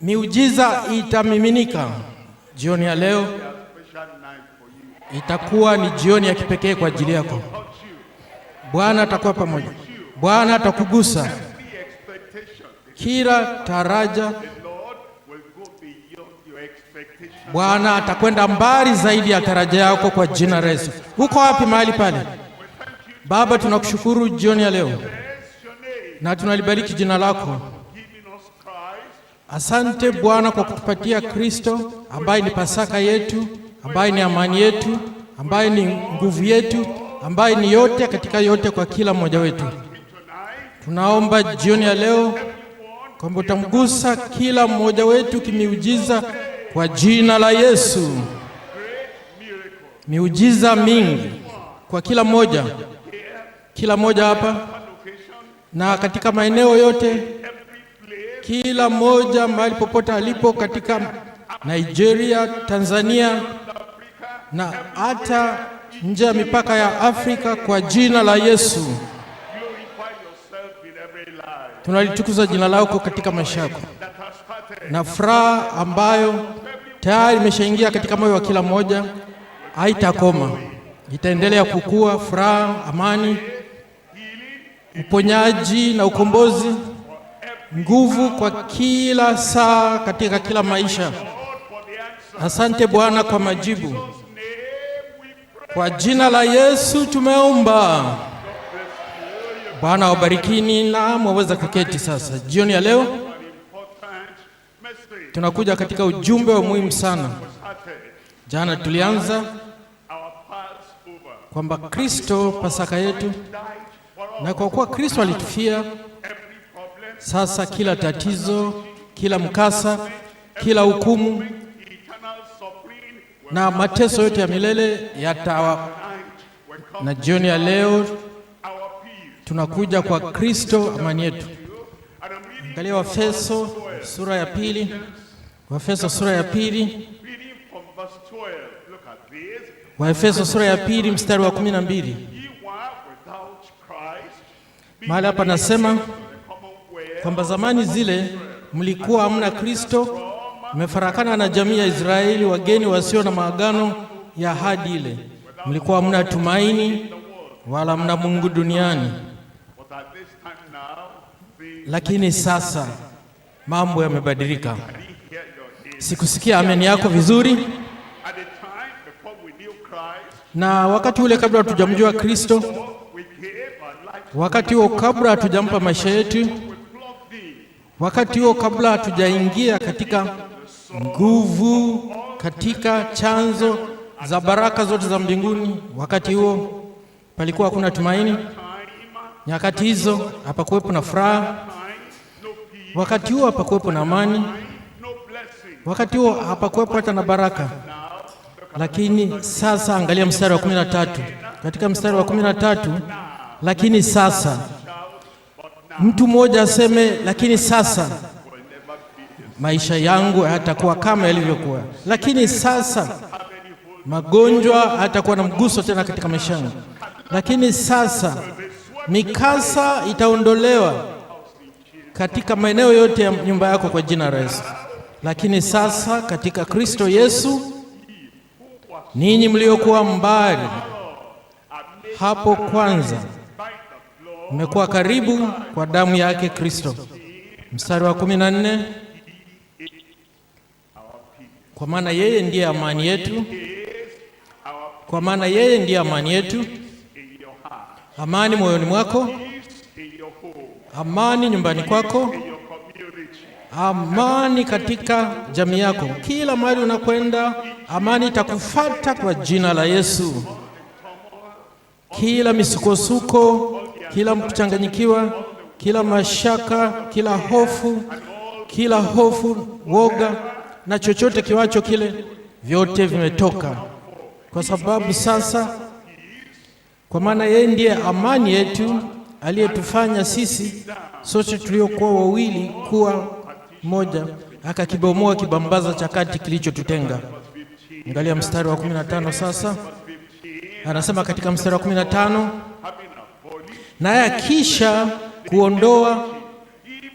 Miujiza itamiminika jioni ya leo. Itakuwa ni jioni ya kipekee kwa ajili yako. Bwana atakuwa pamoja. Bwana atakugusa. Kila taraja Bwana atakwenda mbali zaidi ya taraja yako kwa jina la Yesu. Uko wapi mahali pale? Baba, tunakushukuru jioni ya leo na tunalibariki jina lako. Asante Bwana kwa kutupatia Kristo ambaye ni Pasaka yetu, ambaye ni amani yetu, ambaye ni nguvu yetu, ambaye ni yote katika yote kwa kila mmoja wetu. Tunaomba jioni ya leo kwamba utamgusa kila mmoja wetu kimiujiza kwa jina la Yesu. Miujiza mingi kwa kila mmoja hapa na katika maeneo yote, kila mmoja mahali popote alipo katika Nigeria, Tanzania na hata nje ya mipaka ya Afrika kwa jina la Yesu. Tunalitukuza jina lako katika maisha yako, na furaha ambayo tayari imeshaingia katika moyo wa kila mmoja haitakoma, itaendelea kukua. Furaha, amani, uponyaji na ukombozi, nguvu kwa kila saa katika kila maisha. Asante Bwana kwa majibu. Kwa jina la Yesu tumeomba. Bwana wabarikini na mwaweza kuketi sasa. Jioni ya leo tunakuja katika ujumbe wa muhimu sana. Jana tulianza kwamba Kristo Pasaka yetu, na kwa kuwa Kristo alitufia, sasa kila tatizo, kila mkasa, kila hukumu na mateso yote ya milele yatawa. Na jioni ya leo tunakuja kwa Kristo amani yetu. Angalia Waefeso sura ya pili. Waefeso sura ya pili. Waefeso sura ya pili mstari wa 12. Mahali hapa nasema kwamba zamani zile mlikuwa hamna Kristo, mmefarakana na jamii ya Israeli, wageni wasio na maagano ya ahadi ile. Mlikuwa hamna tumaini wala hamna Mungu duniani. Lakini sasa mambo yamebadilika. Sikusikia ameni yako vizuri. Na wakati ule kabla hatujamjua Kristo, wakati huo kabla hatujampa maisha yetu, wakati huo kabla hatujaingia katika nguvu, katika chanzo za baraka zote za mbinguni, wakati huo palikuwa hakuna tumaini. Nyakati hizo hapakuwepo na furaha. Wakati huo hapakuwepo na amani. Wakati huo hapakuwepo hata na baraka. Lakini sasa angalia mstari wa 13. Katika mstari wa 13, lakini sasa, mtu mmoja aseme, lakini sasa maisha yangu hayatakuwa kama yalivyokuwa. Lakini sasa magonjwa hayatakuwa na mguso tena katika maisha yangu. Lakini sasa mikasa itaondolewa katika maeneo yote ya nyumba yako kwa jina la Yesu. Lakini sasa katika Kristo Yesu, ninyi mliokuwa mbali hapo kwanza mmekuwa karibu kwa damu yake Kristo. Mstari wa 14, kwa maana yeye ndiye amani yetu. Kwa maana yeye ndiye amani yetu. Amani moyoni mwako, amani nyumbani kwako, amani katika jamii yako. Kila mahali unakwenda, amani itakufuata kwa jina la Yesu. Kila misukosuko, kila kuchanganyikiwa, kila mashaka, kila hofu, woga na chochote kiwacho kile, vyote vimetoka. Kwa sababu sasa, kwa maana yeye ndiye amani yetu, aliyetufanya sisi sote tuliokuwa wawili kuwa moja, akakibomoa kibambaza cha kati kilichotutenga. Angalia mstari wa 15 sasa. Anasema katika mstari wa 15, naye akisha kuondoa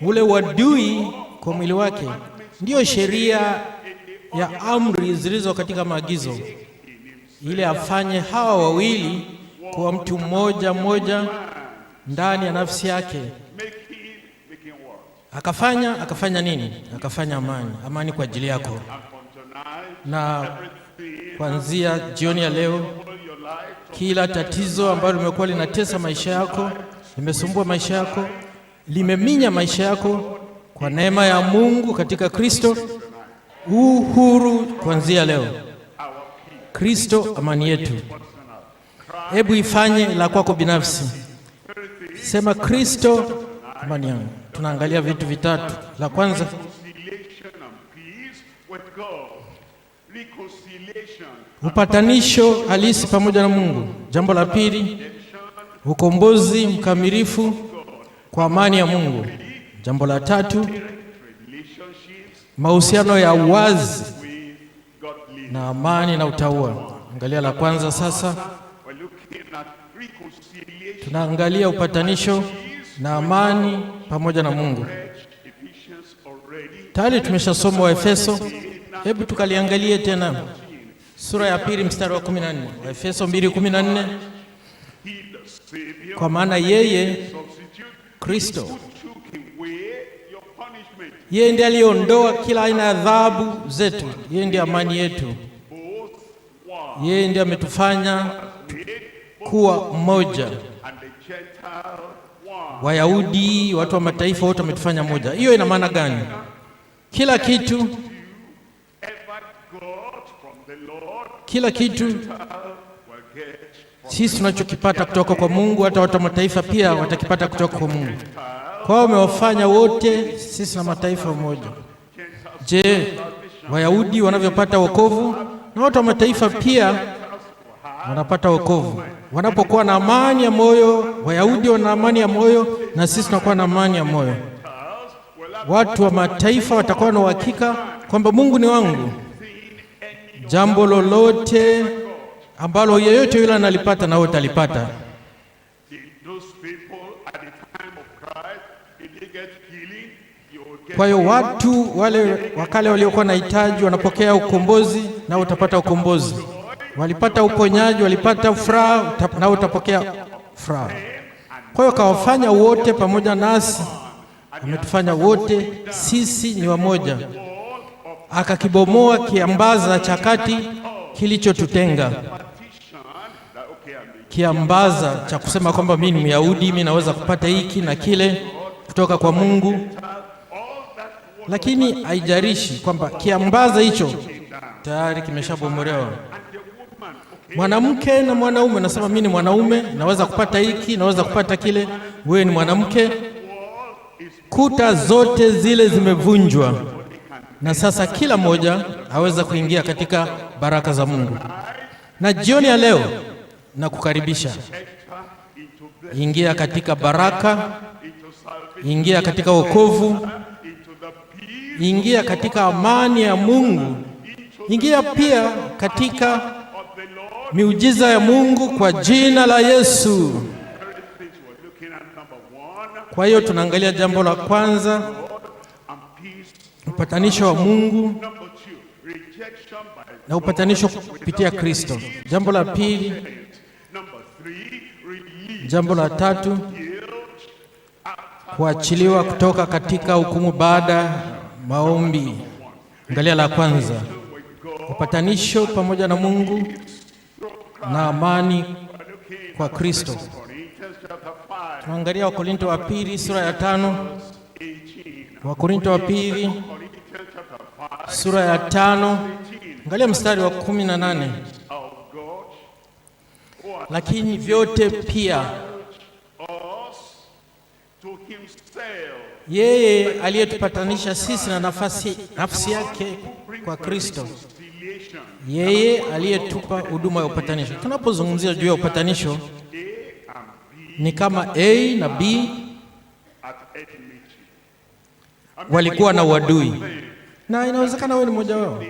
ule wadui kwa mwili wake, ndiyo sheria ya amri zilizo katika maagizo, ili afanye hawa wawili kuwa mtu mmoja mmoja ndani ya nafsi yake. Akafanya nini? Akafanya amani kwa ajili yako. Na kuanzia jioni ya leo, kila tatizo ambalo limekuwa linatesa maisha yako, limesumbua maisha yako, limeminya maisha yako, kwa neema ya Mungu katika Kristo, uhuru kuanzia leo. Kristo amani yetu. Hebu ifanye la kwako binafsi. Sema, Kristo amani yangu. Tunaangalia vitu vitatu. La kwanza, upatanisho halisi pamoja na Mungu. Jambo la pili, ukombozi mkamilifu kwa amani ya Mungu. Jambo la tatu, mahusiano ya wazi na amani na utauwa. Angalia la kwanza sasa. Tunaangalia upatanisho na amani pamoja na Mungu. Tayari tumeshasoma Waefeso. Hebu tukaliangalie tena sura ya pili mstari wa 14. Waefeso 2:14. Kwa maana yeye Kristo, yeye ndiye aliondoa kila aina ya adhabu zetu. Yeye ndiye amani yetu. Yeye ndiye ametufanya kuwa mmoja. Wayahudi, watu wa mataifa wote wametufanya moja. Hiyo ina maana gani? Kila kitu sisi tunachokipata kutoka kwa Mungu, hata watu wa mataifa pia watakipata kutoka kwa Mungu. Kwa hiyo wamewafanya wote sisi na mataifa moja. Je, Wayahudi wanavyopata wokovu, na watu wa mataifa pia wanapata wokovu. Wanapokuwa na amani ya moyo, Wayahudi wana amani ya moyo, na sisi tunakuwa na amani ya moyo. Watu wa mataifa watakuwa na uhakika kwamba Mungu ni wangu. Jambo lolote ambalo yeyote yule analipata, na wote alipata. Kwa hiyo watu wale wakale waliokuwa na hitaji wanapokea ukombozi, na utapata ukombozi. Walipata uponyaji, walipata furaha, na utapokea furaha. Kwa hiyo kawafanya wote pamoja nasi, ametufanya wote sisi ni wamoja. Akakibomoa kiambaza cha kati kilichotutenga, kiambaza cha kusema kwamba mimi ni Myahudi, mimi naweza kupata hiki na kile kutoka kwa Mungu. Lakini haijarishi kwamba kiambaza hicho tayari kimeshabomolewa. Mwanamke na mwanaume, nasema mimi ni mwanaume, naweza kupata hiki, naweza kupata kile. Wewe ni mwanamke. Kuta zote zile zimevunjwa, na sasa kila mmoja aweza kuingia katika baraka za Mungu. Na jioni ya leo nakukaribisha, ingia katika baraka, ingia katika wokovu, ingia katika amani ya Mungu, ingia pia katika miujiza ya Mungu kwa jina la Yesu. Kwa hiyo tunaangalia jambo la kwanza, upatanisho wa Mungu na upatanisho kupitia Kristo. Jambo la pili, jambo la tatu, kuachiliwa kutoka katika hukumu baada maombi. Angalia la kwanza, upatanisho pamoja na Mungu na amani kwa Kristo. Tunaangalia Wakorintho wa pili sura ya 5. Wakorintho wa pili sura ya 5, angalia mstari wa 18. Lakini vyote pia yeye aliyetupatanisha sisi na nafsi yake kwa Kristo, yeye aliyetupa huduma ya upatanisho. Tunapozungumzia juu ya upatanisho, ni kama A na B walikuwa na uadui, na inawezekana wewe ni mmoja wao,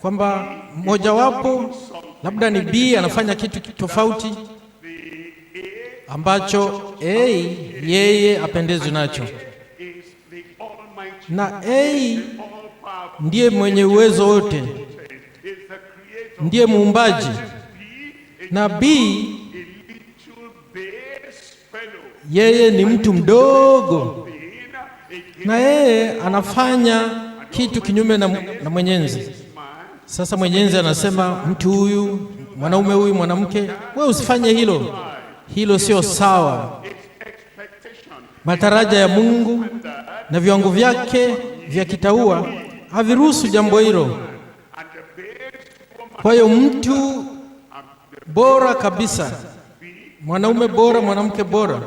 kwamba mmoja wapo labda ni B anafanya kitu tofauti ambacho A yeye apendezwi nacho. na A ndiye mwenye uwezo wote, ndiye muumbaji, na B yeye ni mtu mdogo, na yeye anafanya kitu kinyume na Mwenyezi. Sasa Mwenyezi anasema mtu huyu, mwanaume huyu, mwanamke, wewe usifanye hilo, hilo sio sawa. Mataraja ya Mungu na viwango vyake vya kitaua haviruhusu jambo hilo. Kwa hiyo mtu bora kabisa, mwanaume bora, mwanamke bora,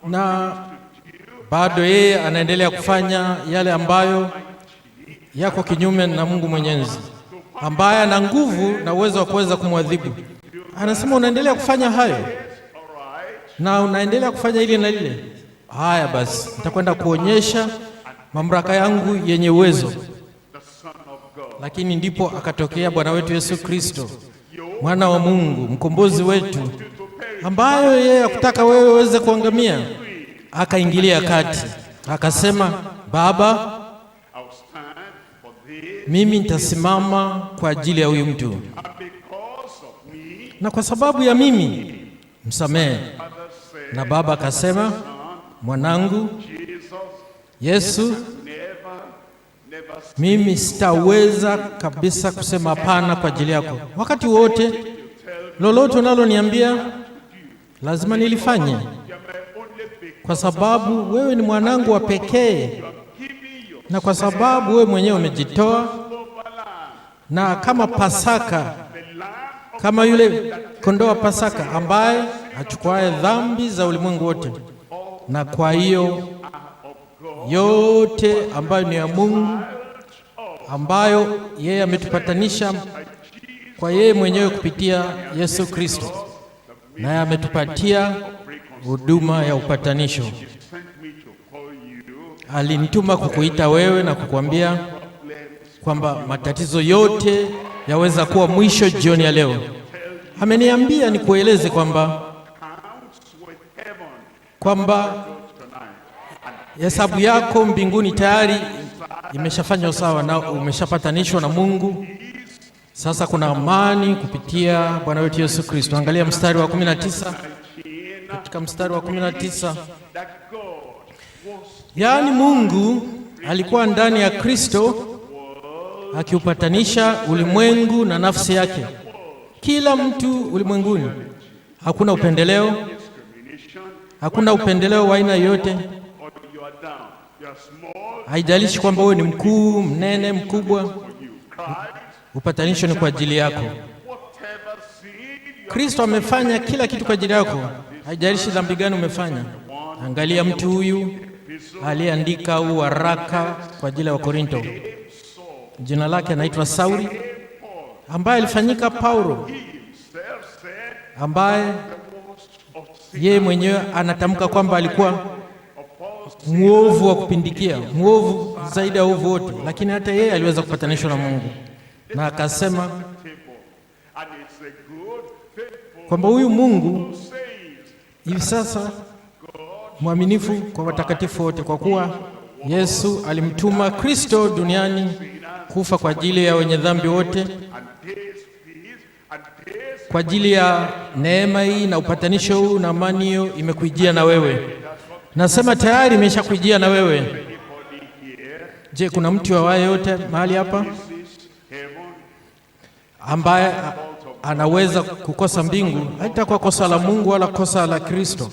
na bado yeye anaendelea kufanya yale ambayo yako kinyume na Mungu Mwenyezi, ambaye ana nguvu na uwezo wa kuweza kumwadhibu. Anasema unaendelea kufanya hayo na unaendelea kufanya hili na lile, haya basi nitakwenda kuonyesha mamlaka yangu yenye uwezo. Lakini ndipo akatokea Bwana wetu Yesu Kristo, mwana wa Mungu, mkombozi wetu, ambayo yeye hakutaka wewe uweze kuangamia. Akaingilia kati, akasema, Baba, mimi nitasimama kwa ajili ya huyu mtu, na kwa sababu ya mimi msamehe. Na Baba akasema, mwanangu Yesu, mimi sitaweza kabisa kusema hapana kwa ajili yako. Wakati wote lolote unaloniambia lazima nilifanye, kwa sababu wewe ni mwanangu wa pekee, na kwa sababu wewe mwenyewe umejitoa, na kama Pasaka, kama yule kondoo wa Pasaka ambaye achukuaye dhambi za ulimwengu wote. Na kwa hiyo yote ambayo ni ya Mungu, ambayo yeye ametupatanisha kwa yeye mwenyewe kupitia Yesu Kristo, naye ametupatia huduma ya upatanisho. Alinituma kukuita wewe na kukuambia kwamba matatizo yote yaweza kuwa mwisho jioni ya leo. Ameniambia nikueleze kwamba hesabu yako mbinguni tayari imeshafanywa sawa na umeshapatanishwa na Mungu. Sasa kuna amani kupitia Bwana wetu Yesu Kristo. Angalia mstari wa 19. Katika mstari wa 19, yaani Mungu alikuwa ndani ya Kristo akiupatanisha ulimwengu na nafsi yake. Kila mtu ulimwenguni, hakuna upendeleo, hakuna upendeleo wa aina yoyote. Haijalishi kwamba wewe ni mkuu, mnene, mkubwa, upatanisho ni kwa ajili yako. Kristo amefanya kila kitu kwa ajili yako, haijalishi dhambi gani umefanya. Angalia mtu huyu aliyeandika huu waraka kwa ajili ya Wakorinto. Jina lake anaitwa Sauli, ambaye alifanyika Paulo, ambaye yeye mwenyewe anatamka kwamba alikuwa mwovu wa kupindikia, mwovu zaidi ya uovu wote, lakini hata yeye aliweza kupatanishwa na Mungu, na akasema kwamba huyu Mungu hivi sasa mwaminifu kwa watakatifu wote, kwa kuwa Yesu alimtuma Kristo duniani kufa kwa ajili ya wenye dhambi wote. Kwa ajili ya neema hii na upatanisho huu na amani hiyo imekuijia na wewe. Nasema tayari imeshakuijia na wewe. Je, kuna mtu awaye yote mahali hapa ambaye anaweza kukosa mbingu? Haitakuwa kosa la Mungu wala kosa la Kristo.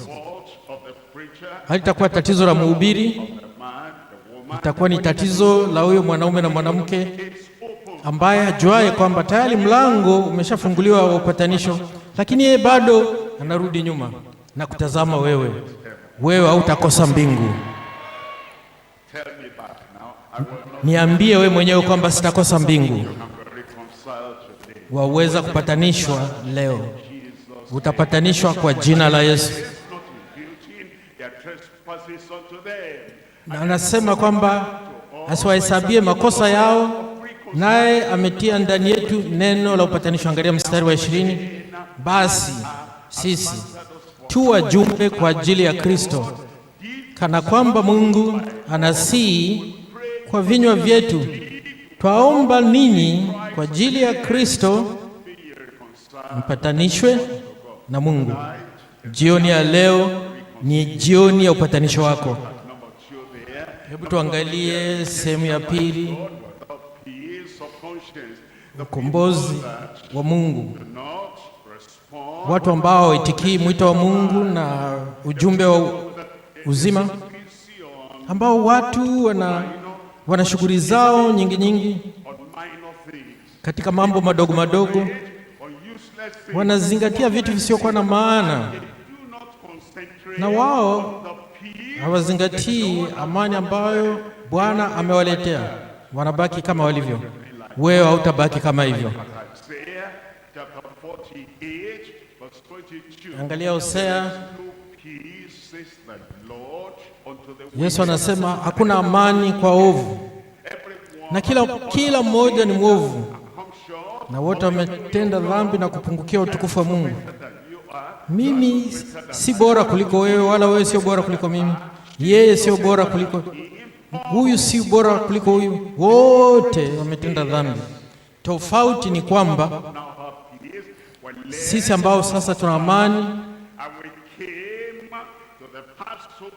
Haitakuwa tatizo la mhubiri, itakuwa ni tatizo la huyo mwanaume na mwanamke ambaye hajuaye kwamba tayari mlango umeshafunguliwa wa upatanisho, lakini yeye bado anarudi nyuma na kutazama wewe. Wewe hautakosa mbingu. Niambie wewe mwenyewe kwamba sitakosa mbingu. Waweza kupatanishwa leo. Utapatanishwa kwa jina la Yesu. Na anasema kwamba asiwahesabie makosa yao, naye ametia ndani yetu neno la upatanisho. Angalia mstari wa 20. Basi sisi tu wajumbe kwa ajili ya Kristo, kana kwamba Mungu anasihi kwa vinywa vyetu, twaomba ninyi kwa ajili ya Kristo mpatanishwe na Mungu. Jioni ya leo ni jioni ya upatanisho wako. Hebu tuangalie sehemu ya pili, ukombozi wa Mungu. Watu ambao waitikii mwito wa Mungu na ujumbe wa uzima, ambao watu wana shughuli zao nyingi katika mambo madogo madogo, wanazingatia vitu visiokuwa na maana, na wao hawazingatii amani ambayo Bwana amewaletea. Wanabaki kama walivyo. Wewe hautabaki kama hivyo. Angalia Hosea. Yesu anasema hakuna amani kwa ovu, na kila mmoja ni mwovu, na wote wametenda dhambi na kupungukia utukufu wa Mungu. Mimi si bora kuliko wewe, wala wewe sio bora kuliko mimi. Yeye sio bora kuliko huyu, si bora kuliko huyu. Wote wametenda dhambi. Tofauti ni kwamba sisi ambao sasa tuna amani,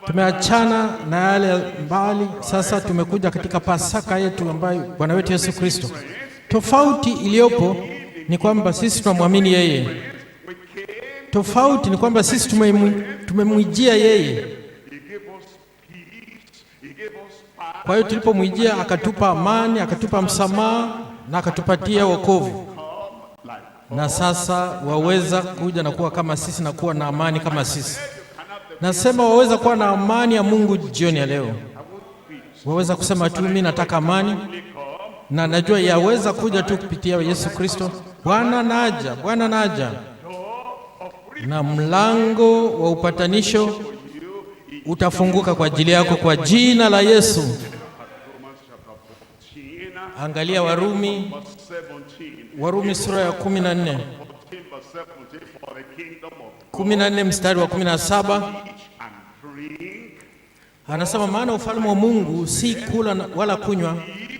tumeachana na yale mbali, sasa tumekuja katika Pasaka yetu ambayo Bwana wetu Yesu Kristo. Tofauti iliyopo ni kwamba sisi tunamwamini yeye. Tofauti ni kwamba sisi tumemwijia yeye. Kwa hiyo tulipomwijia akatupa amani, akatupa msamaha na akatupatia wokovu. Na sasa waweza kuja na kuwa kama sisi na kuwa na amani kama sisi. Nasema waweza kuwa na amani ya Mungu jioni ya leo. Waweza kusema tu mimi nataka amani, na najua yaweza kuja tu kupitia Yesu Kristo. Bwana naja, Bwana naja. Na mlango wa upatanisho utafunguka kwa ajili yako kwa jina la Yesu. Angalia Warumi sura ya 14. 14 mstari wa 17. Anasema maana ufalme wa Mungu si kula wala kunywa,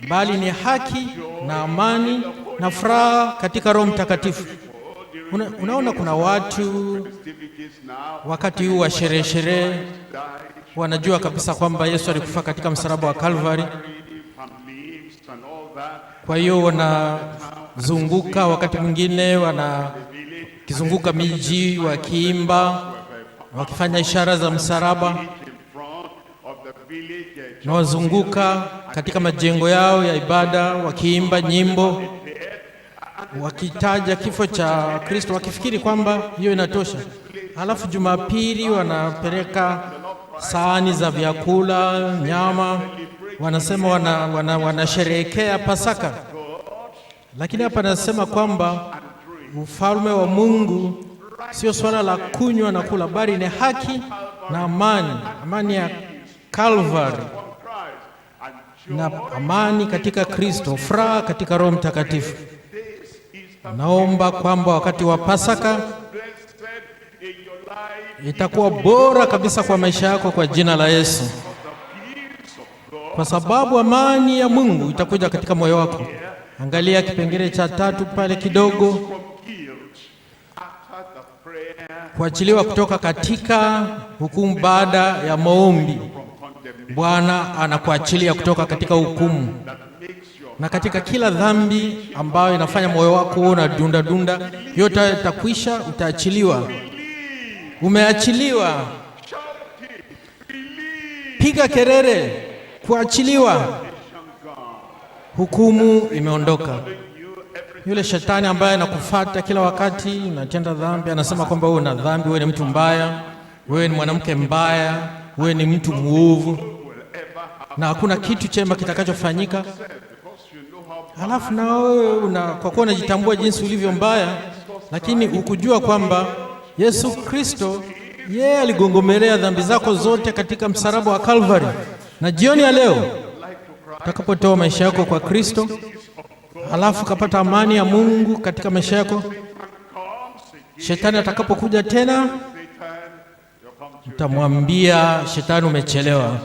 bali ni haki na amani na furaha katika Roho Mtakatifu. Unaona kuna watu wakati huu wa sherehe wanajua kabisa kwamba Yesu alikufa katika msalaba wa Calvary. Kwa hiyo wanazunguka, wakati mwingine wanakizunguka miji wakiimba, wakifanya ishara za msalaba, na wazunguka katika majengo yao ya ibada wakiimba nyimbo, wakitaja kifo cha Kristo, wakifikiri kwamba hiyo inatosha. Halafu Jumapili wanapeleka sahani za vyakula, nyama, wanasema wanasherehekea Pasaka. Lakini hapa nasema kwamba ufalme wa Mungu sio swala la kunywa na kula, bali ni haki na amani ya Calvary, na amani katika Kristo, furaha katika Roho Mtakatifu. Naomba kwamba wakati wa Pasaka itakuwa bora kabisa kwa maisha yako kwa jina la Yesu, kwa sababu amani ya Mungu itakuja katika moyo wako. Angalia kipengele cha 3 pale kidogo, kuachiliwa kutoka katika hukumu baada ya maombi. Bwana anakuachilia kutoka katika hukumu na katika kila dhambi ambayo inafanya moyo wako una dunda, yote itakwisha, utaachiliwa. Umeachiliwa. Piga kelele, kuachiliwa. Hukumu imeondoka. Yule shetani ambaye anakufuata kila wakati unatenda dhambi, anasema kwamba wewe una dhambi, wewe ni mtu mbaya, wewe ni mwanamke mbaya, wewe ni mtu muovu, na hakuna kitu chema kitakachofanyika. Halafu na wewe kwa kuwa unajitambua jinsi ulivyo mbaya, lakini ukujua kwamba Yesu Kristo yeye aligongomelea dhambi zako zote katika msalaba wa Calvary. Na jioni ya leo utakapotoa maisha yako kwa Kristo, halafu kapata amani ya Mungu katika maisha yako, shetani atakapokuja tena, utamwambia shetani umechelewa.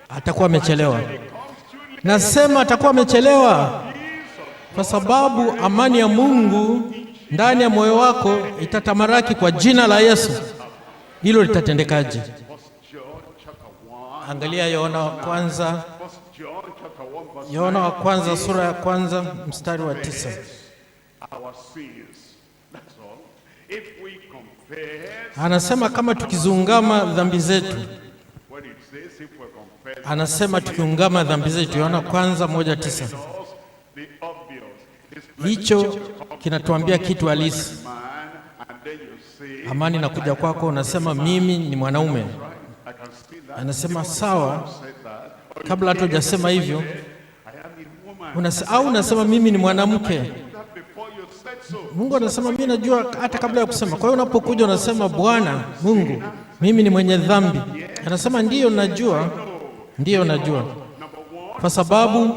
Atakuwa amechelewa. Nasema atakuwa amechelewa kwa sababu amani ya Mungu ndani ya moyo wako itatamaraki kwa jina la Yesu. Hilo litatendekaje? Angalia Yohana wa kwanza sura ya kwanza mstari wa 9. Anasema kama tukizungama dhambi zetu. Anasema tukiungama dhambi zetu. Yohana kwanza 1:9. Hicho kinatuambia kitu halisi. Amani inakuja kwako, unasema mimi ni mwanaume. Anasema sawa, kabla hata hujasema hivyo unasema mimi ni mwanamke. Mungu anasema mimi najua hata kabla ya kusema. Kwa hiyo unapokuja unasema Bwana Mungu, mimi ni mwenye dhambi. Anasema ndiyo najua. Kwa sababu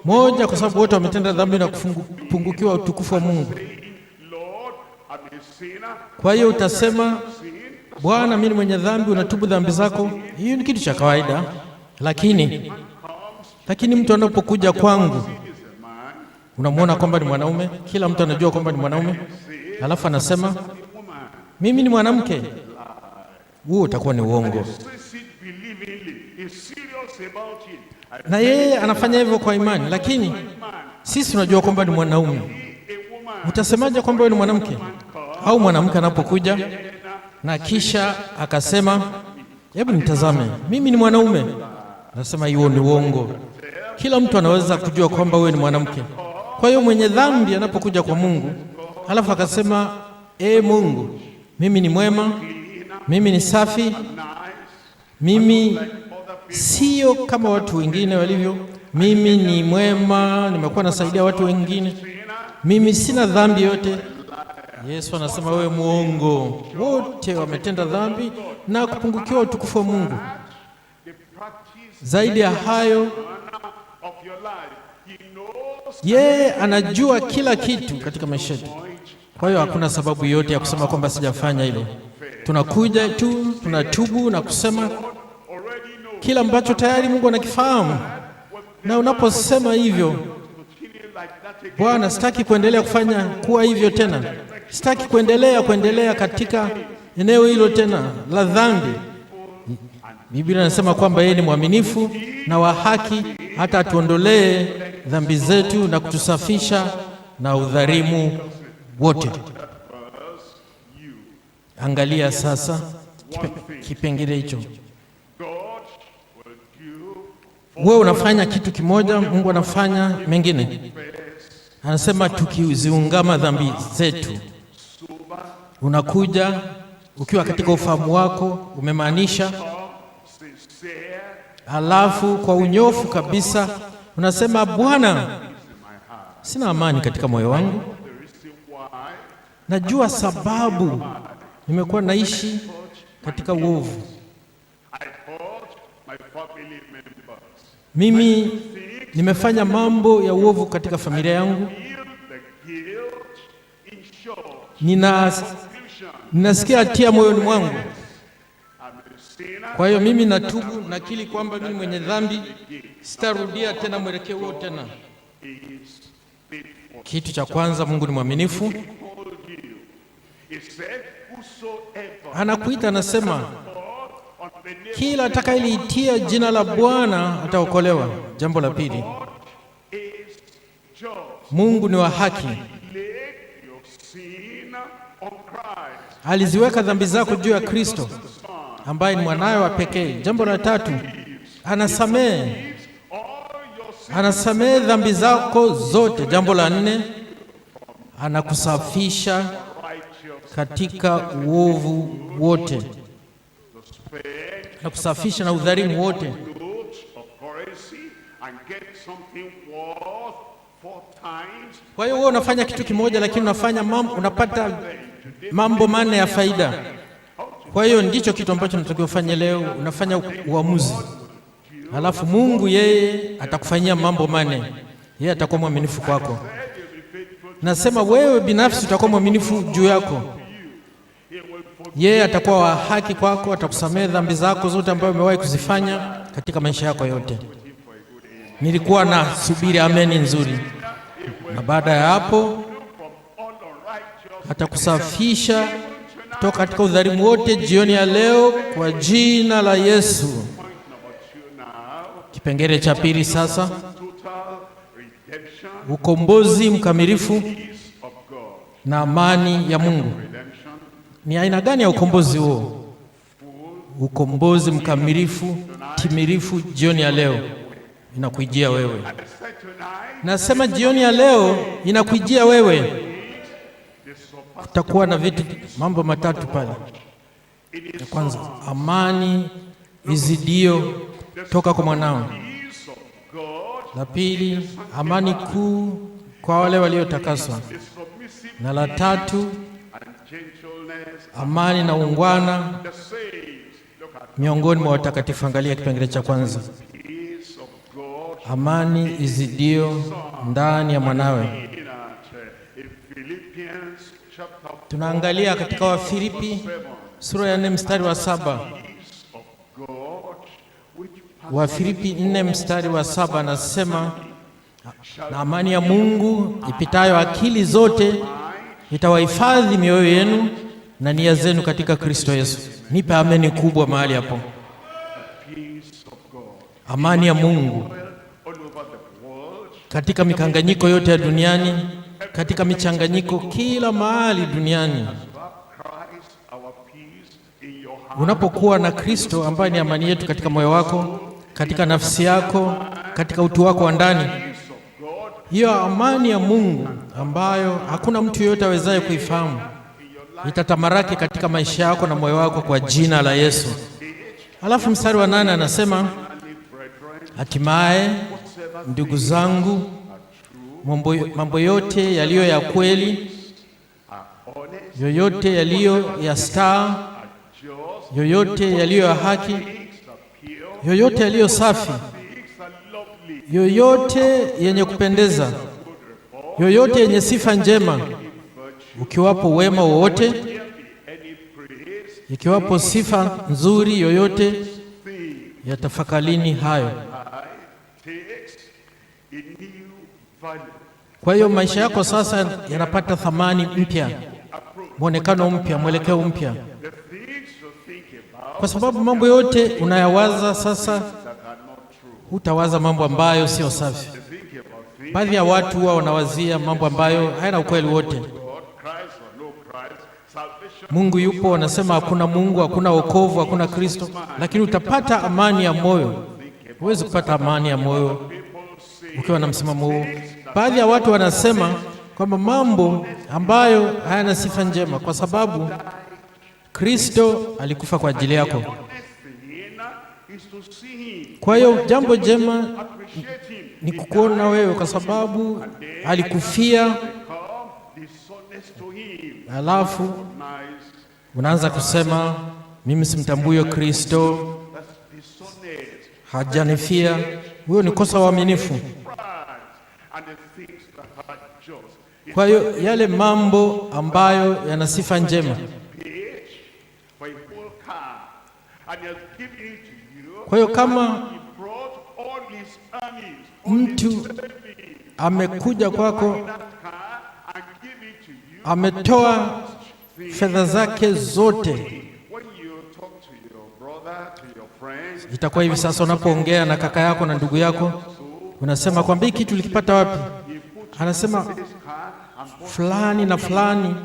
moja, kwa sababu wote wametenda dhambi na kupungukiwa utukufu wa Mungu. Kwa hiyo utasema Bwana, mimi ni mwenye dhambi, unatubu dhambi zako. Hiyo ni kitu cha kawaida. Lakini mtu anapokuja kwangu, unamwona kwamba ni mwanaume, kila mtu anajua kwamba ni mwanaume, alafu anasema mimi ni mwanamke, huo utakuwa ni uongo. Na yeye anafanya hivyo kwa imani, lakini sisi tunajua kwamba ni mwanaume. Utasemaje kwamba wewe ni mwanamke? Au mwanamke anapokuja na kisha akasema hebu nitazame, mimi ni mwanaume, nasema hiyo ni uongo. Kila mtu anaweza kujua kwamba wewe ni mwanamke. Kwa hiyo mwenye dhambi anapokuja kwa Mungu, alafu akasema Mungu, mimi ni mwema, mimi ni safi, mimi sio kama watu wengine walivyo, mimi ni mwema, nimekuwa nasaidia watu wengine, mimi sina dhambi yote. Yesu anasema wewe muongo. Wote wametenda dhambi na kupungukiwa utukufu wa Mungu. Zaidi ya hayo, yeye anajua kila kitu katika maisha yetu. Kwa hiyo hakuna sababu yote ya kusema kwamba sijafanya hilo. Tunakuja tu, tunatubu na kusema kila ambacho tayari Mungu anakifahamu. Na unaposema hivyo, Bwana, sitaki kuendelea kuwa hivyo tena. Sitaki kuendelea katika eneo hilo tena la dhambi. Biblia inasema kwamba yeye ni mwaminifu na wa haki hata atuondolee dhambi zetu na kutusafisha na udhalimu wote. Angalia sasa kipengele hicho. Wewe unafanya kitu kimoja, Mungu anafanya mengine. Anasema tukiziungama dhambi zetu. Unakuja ukiwa katika ufahamu wako umemaanisha, alafu kwa unyofu kabisa unasema Bwana, sina amani katika moyo wangu. Najua sababu nimekuwa naishi katika uovu. Mimi nimefanya mambo ya uovu katika familia yangu. Ninasikia hatia moyoni mwangu. Kwa hiyo mimi natubu, nakiri kwamba mimi mwenye dhambi, sitarudia tena mwelekeo huo tena. Kitu cha kwanza, Mungu ni mwaminifu. Anakuita, anasema kila atakayeliitia jina la Bwana ataokolewa. Jambo la pili, Mungu ni wa haki. Aliziweka dhambi zako juu ya Kristo ambaye ni mwanawe wa pekee. Jambo la tatu, anasamehe dhambi zako zote. Jambo la nne, anakusafisha katika uovu wote, anakusafisha na udhalimu wote. Kwa hiyo wewe unafanya kitu kimoja, lakini unapata mambo manne ya faida. Kwa hiyo ndicho kitu ambacho tunatakiwa kufanya leo. Unafanya uamuzi, alafu Mungu yeye atakufanyia mambo manne. Yeye atakuwa mwaminifu kwako. Nasema wewe binafsi utakuwa mwaminifu juu yako. Yeye atakuwa wa haki kwako, atakusamehe dhambi zako zote ambazo umewahi kuzifanya katika maisha yako yote. Nilikuwa na subiri ameni nzuri, na baada ya hapo atakusafisha kutoka katika udhalimu wote jioni ya leo kwa jina la Yesu. Kipengele cha pili sasa, ukombozi mkamilifu na amani ya Mungu. Ni aina gani ya ukombozi huo? Ukombozi mkamilifu timilifu jioni ya leo inakujia wewe. Nasema jioni ya leo inakujia wewe. Kutakuwa na mambo matatu pale. Ya kwanza, amani izidio toka kwa mwanao. La pili, amani kuu kwa wale waliotakaswa. Na la tatu, amani na ungwana miongoni mwa watakatifu. Angalia kipengele cha kwanza, amani izidio ndani ya mwanawe. Tunaangalia katika Wafilipi sura ya 4 mstari wa 7. Wafilipi 4 mstari wa 7 anasema, na amani ya Mungu ipitayo akili zote itawahifadhi mioyo yenu na nia zenu katika Kristo Yesu. Nipe ameni kubwa mahali hapo. Amani ya Mungu katika mikanganyiko yote ya duniani, katika michanganyiko kila mahali duniani. Unapokuwa na Kristo ambaye ni amani yetu katika moyo wako, katika nafsi yako, katika utu wako wa ndani, hiyo amani ya Mungu ambayo hakuna mtu yeyote awezaye kuifahamu itatamaraki katika maisha yako na moyo wako kwa jina la Yesu. Alafu mstari wa 8 anasema, hatimaye ndugu zangu, mambo yote yaliyo ya kweli, yoyote yaliyo ya staa, yoyote yaliyo ya haki, yoyote yaliyo safi, yoyote yenye kupendeza, yoyote yenye sifa njema, ukiwapo wema wowote, ikiwapo sifa nzuri yoyote, yatafakalini hayo. Kwa hiyo maisha yako sasa yanapata thamani mpya, mwonekano mpya, mwelekeo mpya, kwa sababu mambo yote unayawaza sasa, hutawaza mambo ambayo sio safi. Baadhi ya watu huwa wanawazia mambo ambayo hayana ukweli wote. Mungu yupo, wanasema hakuna Mungu, hakuna wokovu, hakuna Kristo, lakini utapata amani ya moyo. Huwezi kupata amani ya moyo ukiwa na msimamo huo. Baadhi ya watu wanasema kwamba mambo ambayo hayana sifa njema, kwa sababu Kristo alikufa kwa ajili yako. Kwa hiyo jambo jema ni kukuona wewe kwa sababu alikufia. Alafu unaanza kusema mimi simtambui Kristo, hajanifia. Huyo ni kosa uaminifu. Kwa hiyo yale mambo ambayo yana sifa njema, kwa hiyo kama mtu amekuja kwako, ametoa fedha zake zote, itakuwa hivi sasa unapoongea na kaka yako na ndugu yako, unasema kwamba hiki kitu ulikipata wapi? Anasema fulani na fulani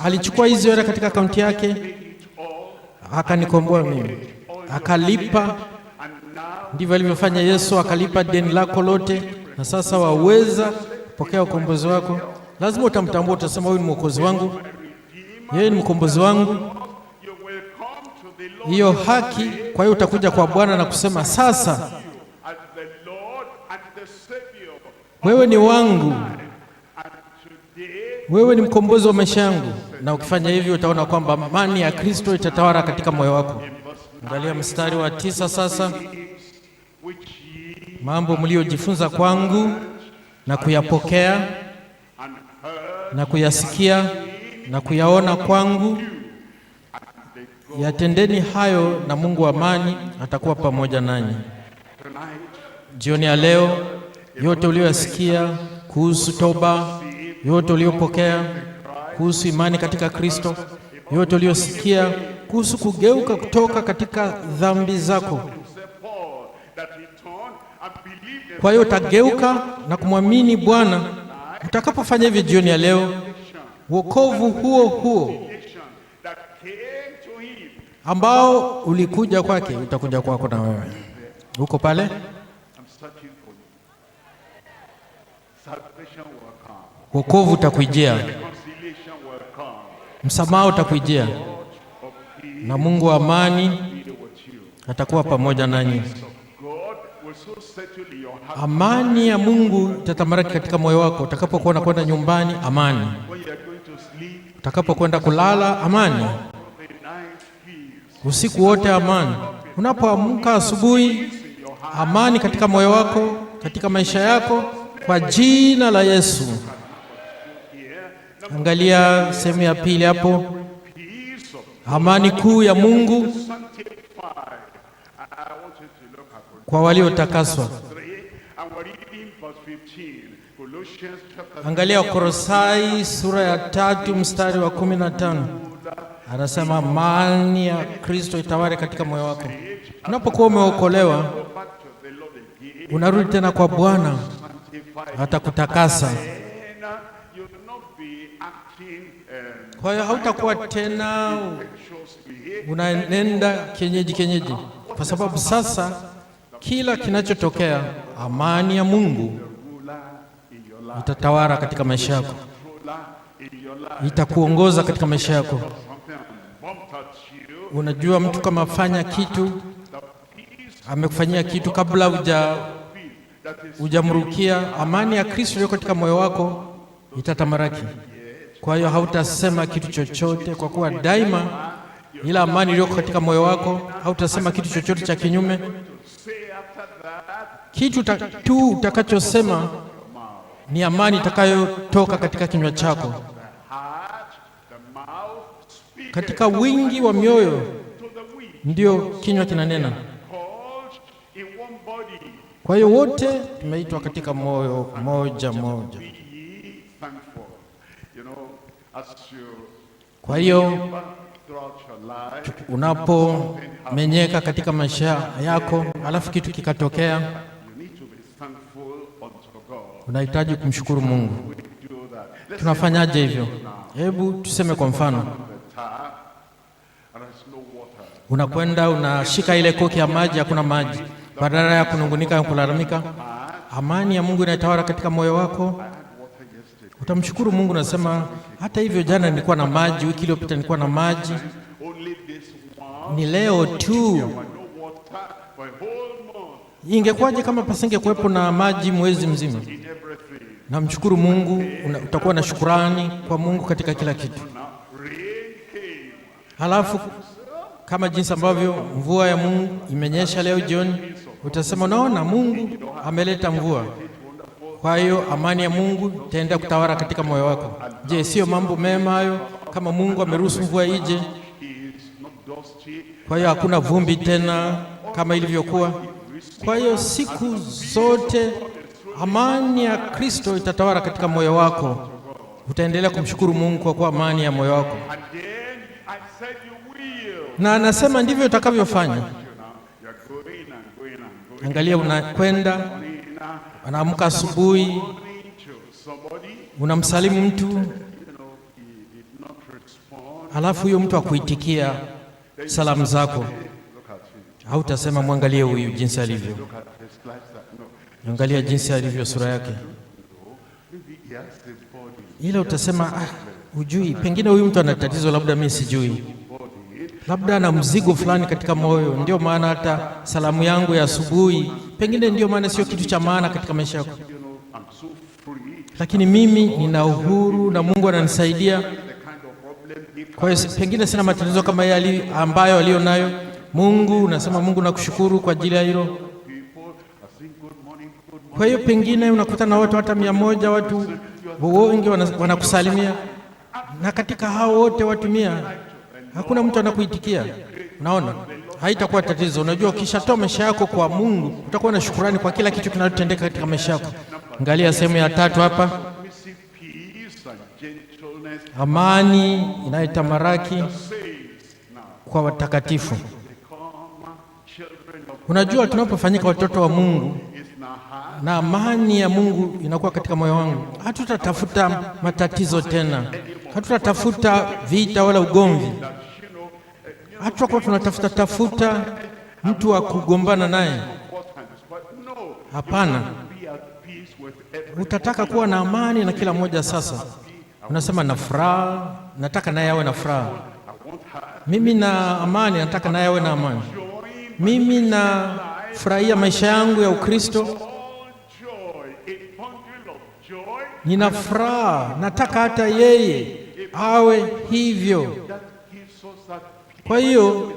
alichukua hizo hela katika akaunti yake akanikomboa mimi, akalipa. Ndivyo alivyofanya Yesu, akalipa deni lako lote, na sasa waweza kupokea ukombozi wako. Lazima utamtambua, utasema huyu ni mwokozi wangu, yeye ni mkombozi wangu, hiyo haki. Kwa hiyo utakuja kwa Bwana na kusema sasa, wewe ni wangu, wewe ni mkombozi wa maisha yangu. Na ukifanya hivyo utaona kwamba amani ya Kristo itatawala katika moyo wako. Angalia mstari wa 9 sasa, mambo mliojifunza kwangu na kuyapokea na kuyasikia na kuyaona kwangu, Yatendeni hayo na Mungu wa amani atakuwa pamoja nanyi. Jioni ya leo, yote uliyosikia kuhusu toba, yote uliyopokea kuhusu imani katika Kristo, yote uliyosikia kuhusu kugeuka kutoka katika dhambi zako, kwa hiyo utageuka na kumwamini Bwana. Utakapofanya hivyo jioni ya leo, wokovu huo huo ambao ulikuja kwake utakuja kwako na wewe. Uko pale, wokovu utakujia, msamaha utakujia, na Mungu wa amani atakuwa pamoja nanyi. Amani ya Mungu itatamaraki katika moyo wako. Utakapokuwa unakwenda nyumbani, amani. Utakapokwenda kulala, amani. Usiku wote, amani. Unapoamka asubuhi, amani katika moyo wako, katika maisha yako, kwa jina la Yesu. Angalia sehemu ya pili hapo, amani kuu ya Mungu kwa waliotakaswa. Angalia Kolosai sura ya 3 mstari wa 15. Anasema amani ya Kristo itawale katika moyo wako. Unapokuwa umeokolewa, unarudi tena kwa Bwana, atakutakasa. Kwa hiyo hautakuwa tena unaenda kienyeji, kwa sababu sasa kila kinachotokea, amani ya Mungu itatawala katika maisha yako, itakuongoza katika maisha yako. Unajua, mtu kama afanya kitu, amekufanyia kitu kabla hujamrukia, amani ya Kristo iliyo katika moyo wako itatamaraki. Kwa hiyo hautasema kitu chochote, kwa kuwa daima ila amani iliyo katika moyo wako, hautasema kitu chochote cha kinyume. Kitu tu utakachosema ni amani itakayotoka katika kinywa chako. Katika wingi wa mioyo ndio kinywa kinanena. Kwa hiyo wote tumeitwa katika moyo moja. Kwa hiyo unapomenyeka katika maisha yako, alafu kitu kikatokea, unahitaji kumshukuru Mungu. Tunafanyaje hivyo? Hebu tuseme kwa mfano, unakwenda unashika ile koki ya maji, hakuna maji. Badala ya kunungunika na kulalamika, amani ya Mungu inatawala katika moyo wako. Utamshukuru Mungu, nasema hata hivyo jana nilikuwa na maji, wiki iliyopita nilikuwa na maji, ni leo tu. Ingekuwaje kama pasingekuwepo na maji mwezi mzima? Namshukuru Mungu, utakuwa na shukrani kwa Mungu katika kila kitu. Halafu kama jinsi ambavyo mvua ya Mungu imenyesha leo jioni, utasema naona Mungu ameleta mvua. Kwa hiyo amani ya Mungu itaenda kutawala katika moyo wako. Je, sio mambo mema hayo? Kama Mungu ameruhusu mvua ije, kwa hiyo hakuna vumbi tena kama ilivyokuwa. Kwa hiyo siku zote amani ya Kristo itatawala katika moyo wako. Utaendelea kumshukuru Mungu kwa kuwa amani ya moyo wako. Na anasema ndivyo utakavyofanya. Angalia, unakwenda, anaamka asubuhi, unamsalimu mtu, halafu huyo mtu akuitikia salamu zako. Hautasema mwangalie huyu jinsi alivyo. Angalia jinsi alivyo, sura yake. Ila utasema hujui, pengine huyu mtu ana tatizo, labda mimi sijui. Labda ana mzigo fulani katika moyo, ndio maana hata salamu yangu ya asubuhi, pengine ndio maana sio kitu cha maana katika maisha yako. Lakini mimi nina uhuru na Mungu ananisaidia. Kwa hiyo pengine sina matatizo kama yale ambayo alio nayo. Mungu, nasema Mungu nakushukuru kwa ajili ya hilo. Kwa hiyo pengine unakutana na watu hata 100, watu wengi wanakusalimia, na katika hao wote watu 100 hakuna mtu anakuitikia. Unaona, haitakuwa tatizo. Unajua, ukishatoa maisha yako kwa Mungu, utakuwa na shukrani kwa kila kitu kinachotendeka katika maisha yako. Angalia sehemu ya 3 hapa. Amani inayotamaraki kwa watakatifu. Unajua, tunapofanyika watoto wa Mungu na amani ya Mungu inakuwa katika moyo wangu, hatutatafuta matatizo tena, hatutatafuta vita wala ugomvi, hatutakuwa tunatafuta mtu wa kugombana naye. Hapana, utataka kuwa na amani na kila mmoja. Sasa unasema na furaha, nataka naye awe na furaha. Mimi na amani, nataka naye awe na amani. Mimi na furahia maisha yangu ya Ukristo, nina furaha, nataka hata yeye awe hivyo. Kwa hiyo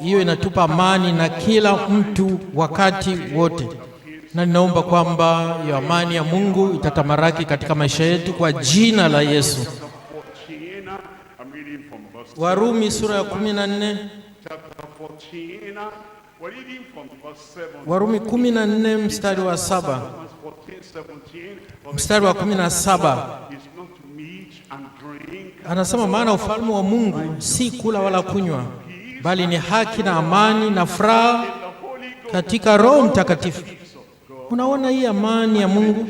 inatupa amani na kila mtu wakati wote, na ninaomba kwamba hiyo amani ya Mungu itatamaraki katika maisha yetu kwa jina la Yesu. Warumi sura ya 14, Warumi 14 mstari wa 7, mstari wa 17 anasema, maana ufalme wa Mungu si kula wala kunywa, bali ni haki na amani na furaha katika Roho Mtakatifu. Unaona hii amani ya Mungu,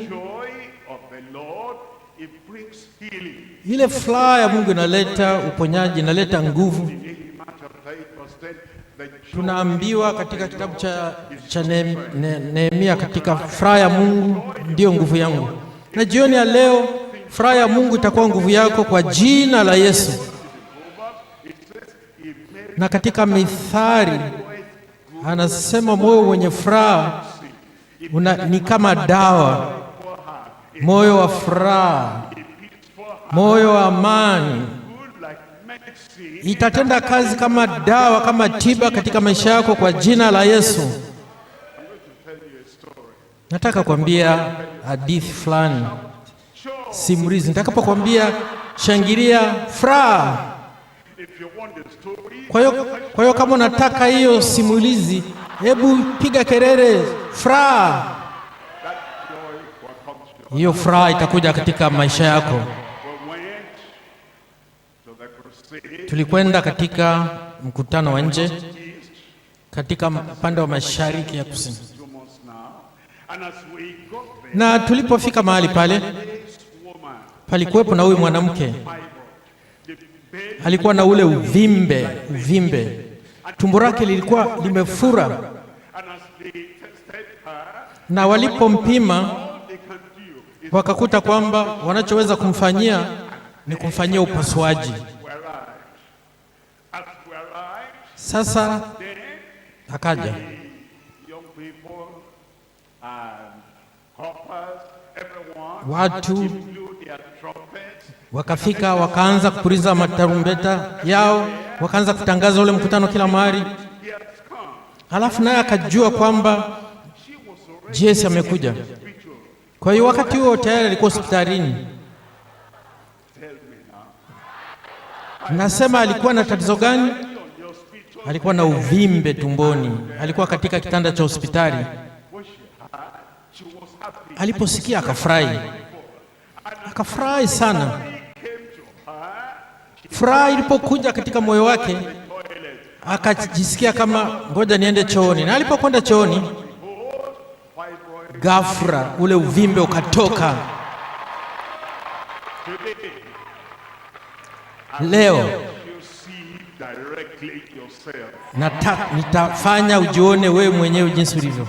ile furaha ya Mungu inaleta uponyaji, inaleta nguvu. Tunaambiwa katika kitabu cha Nehemia, katika furaha ya Mungu ndio nguvu yangu. Na jioni ya leo furaha ya Mungu itakuwa nguvu yako kwa jina la Yesu. Na katika Mithali anasema moyo wenye furaha ni kama dawa, moyo wa furaha, moyo wa amani itatenda kazi kama dawa, kama tiba katika maisha yako kwa jina la Yesu. Nataka kuambia hadithi fulani, simulizi. Nitakapokuambia shangilia furaha. Kwa hiyo kama unataka hiyo simulizi, hebu piga kelele furaha. Hiyo furaha itakuja katika maisha yako. Tulikwenda katika mkutano wa nje katika upande wa mashariki ya kusini, na tulipofika mahali pale, palikuwepo na huyu mwanamke. Alikuwa na ule uvimbe, tumbo lake lilikuwa limefura, na walipompima wakakuta kwamba wanachoweza kumfanyia ni kumfanyia upasuaji. Sasa akaja watu wakafika, wakaanza kupuliza matarumbeta yao, wakaanza kutangaza ule mkutano kila mahali. Halafu naye akajua kwamba Yesu amekuja. Kwa hiyo wakati huo tayari alikuwa hospitalini. Nasema alikuwa na tatizo gani? Alikuwa na uvimbe tumboni, alikuwa katika kitanda cha hospitali. Aliposikia akafurahi sana. Furaha ilipokuja katika moyo wake, akajisikia kama ngoja niende chooni, na alipokwenda chooni, ghafla ule uvimbe ukatoka. Leo nitafanya ujione wewe mwenyewe jinsi ulivyo.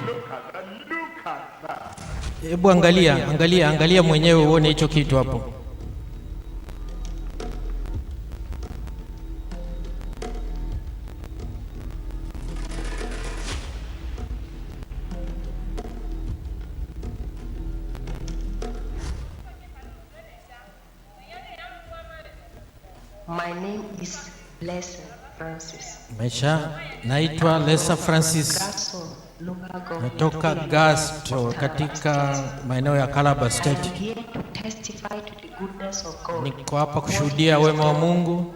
Hebu angalia mwenyewe uone hicho kitu hapo. My name is Lesa Francis. Naitwa Lesa Francis. Natoka Gasto katika maeneo ya Calabar State. Niko hapa kushuhudia wema wa Mungu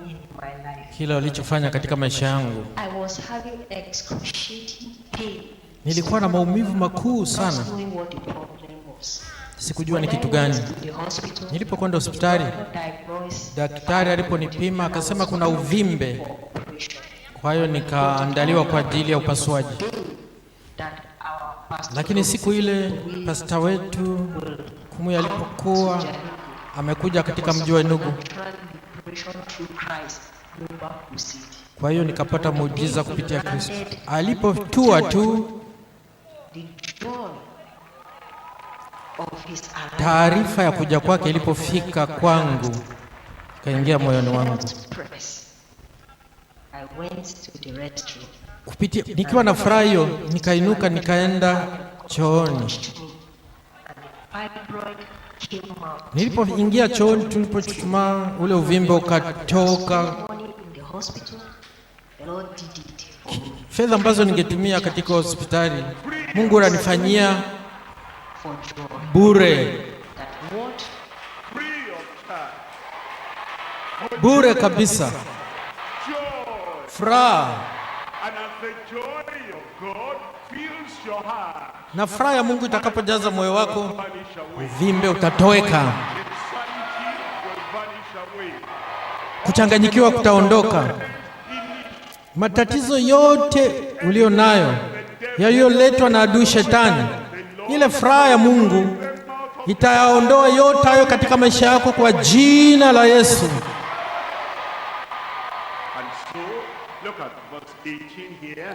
kile walichofanya katika maisha yangu. I was having excruciating pain. Nilikuwa na maumivu makuu sana. Not knowing what the problem was. Sikujua ni kitu gani. Nilipokwenda hospitali, daktari aliponipima akasema kuna uvimbe. Kwa hiyo nikaandaliwa kwa ajili ya upasuaji. Lakini siku ile pasta wetu Kumuyi alipokuwa amekuja katika mji wa Enugu, kwa hiyo nikapata muujiza kupitia Kristo. Alipotua tu, taarifa ya kuja kwake ilipofika kwangu, kaingia moyoni wangu. Kupitia nikiwa na furaha hiyo, nikainuka nikaenda chooni. Nilipoingia chooni, tulipochuchumaa, ule uvimbe ukatoka. Fedha ambazo ningetumia katika hospitali, Mungu ananifanyia bure. Bure kabisa. Furaha. Na furaha ya Mungu itakapojaza moyo wako, uvimbe utatoweka. Kuchanganyikiwa kutaondoka. Matatizo yote ulio nayo yaliyoletwa na adui shetani, ile furaha ya Mungu itayaondoa yote hayo katika maisha yako kwa jina la Yesu.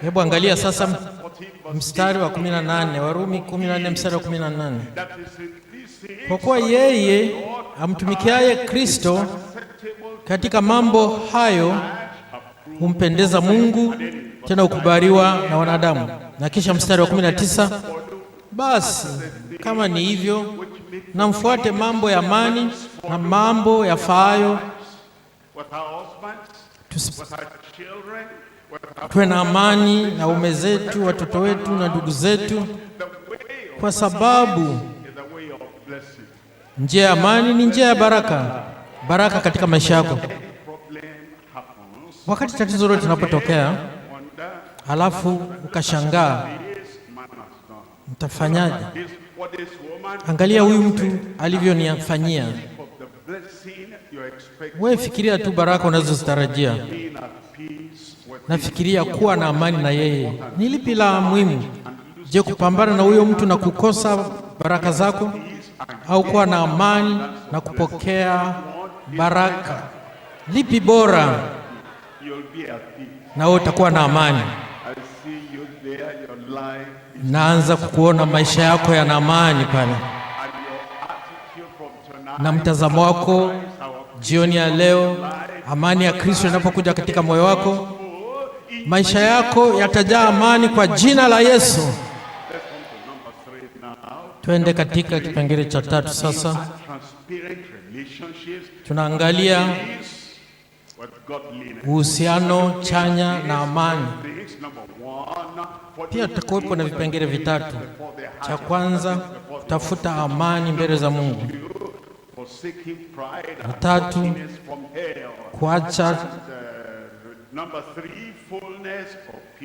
Hebu angalia sasa mstari wa 18, Warumi 14 mstari wa 18. Kwa kuwa yeye amtumikiaye Kristo katika mambo hayo humpendeza Mungu, tena ukubaliwa na wanadamu. Na kisha mstari wa 19, basi kama ni hivyo, na mfuate mambo ya amani na mambo yafaayo, tuwe na amani na ume zetu, watoto wetu na ndugu zetu, kwa sababu njia ya amani ni njia ya baraka, baraka katika maisha yako. Wakati tatizo lote linapotokea, halafu ukashangaa, mtafanyaje? Angalia huyu mtu alivyonifanyia. Wewe fikiria tu baraka unazozitarajia. Nafikiria kuwa na amani na yeye. Ni lipi la muhimu? Je, kupambana na huyo mtu na kukosa baraka zako, au kuwa na amani na kupokea baraka? Lipi bora? Na wewe utakuwa na amani. Naanza kukuona maisha yako yana amani pale. Na mtazamo wako jioni ya leo, amani ya Kristo inapokuja katika moyo wako, maisha yako yatajaa amani kwa jina la Yesu. Twende katika kipengele cha 3 sasa. Tunaangalia uhusiano chanya na amani. Pia tutakuwepo na vipengele vitatu. Cha kwanza, kutafuta amani mbele za Mungu. Tatu, kuacha.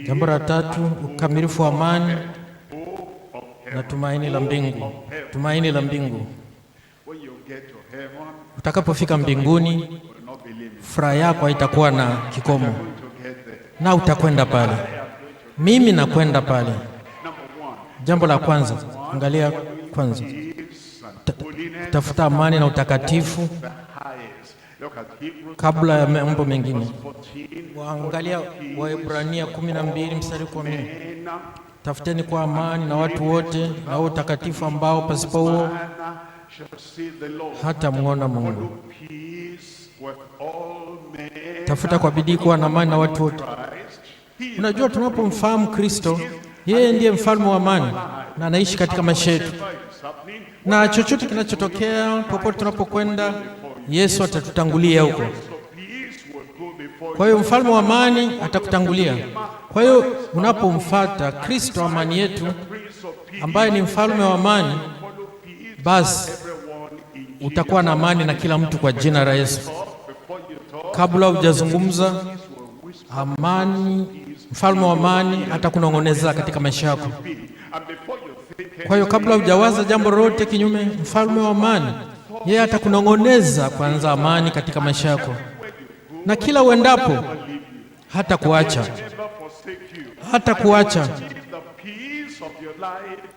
Jambo la tatu, ukamilifu wa amani na tumaini la mbingu. Tumaini la mbingu. Utakapofika mbinguni, furaha yako haitakuwa na kikomo, na utakwenda pale. Mimi nakwenda pale. Jambo la kwanza, angalia kwanza, tafuta amani na utakatifu kabla ya mambo mengine. Waangalia Waebrania 12 mstari 10. Tafuteni kwa amani na watu wote na utakatifu ambao pasipo huo hata muona Mungu. Tafuta kwa bidii kuwa na amani na watu wote. Unajua, tunapomfahamu Kristo, yeye ndiye mfalme wa amani na anaishi katika maisha yetu. Na chochote kinachotokea, popote tunapokwenda, Yesu atatutangulia huko. Kwa hiyo mfalme wa amani atakutangulia. Kwa hiyo unapomfuata Kristo, amani yetu, ambaye ni mfalme wa amani, basi utakuwa na amani na kila mtu kwa jina la Yesu. Kabla hujazungumza, amani, mfalme wa amani atakunong'oneza katika maisha yako. Kwa hiyo kabla hujawaza jambo lolote kinyume, mfalme wa amani yeye atakunong'oneza kwanza amani katika maisha yako, na kila uendapo hata kuacha,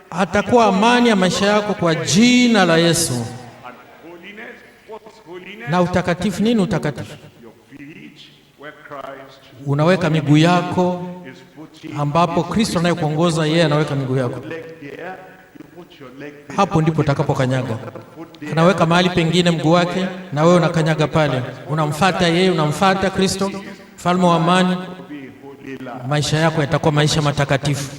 atakuwa amani ya maisha yako kwa jina la Yesu. Na utakatifu, nini utakatifu? Unaweka miguu yako ambapo Kristo anayekuongoza, yeye anaweka miguu yako. Hapo ndipo utakapokanyaga. Anaweka mahali pengine mguu wake, na wewe unakanyaga pale. Unamfuata yeye, unamfuata Kristo, mfalme wa amani. Maisha yako yatakuwa maisha matakatifu.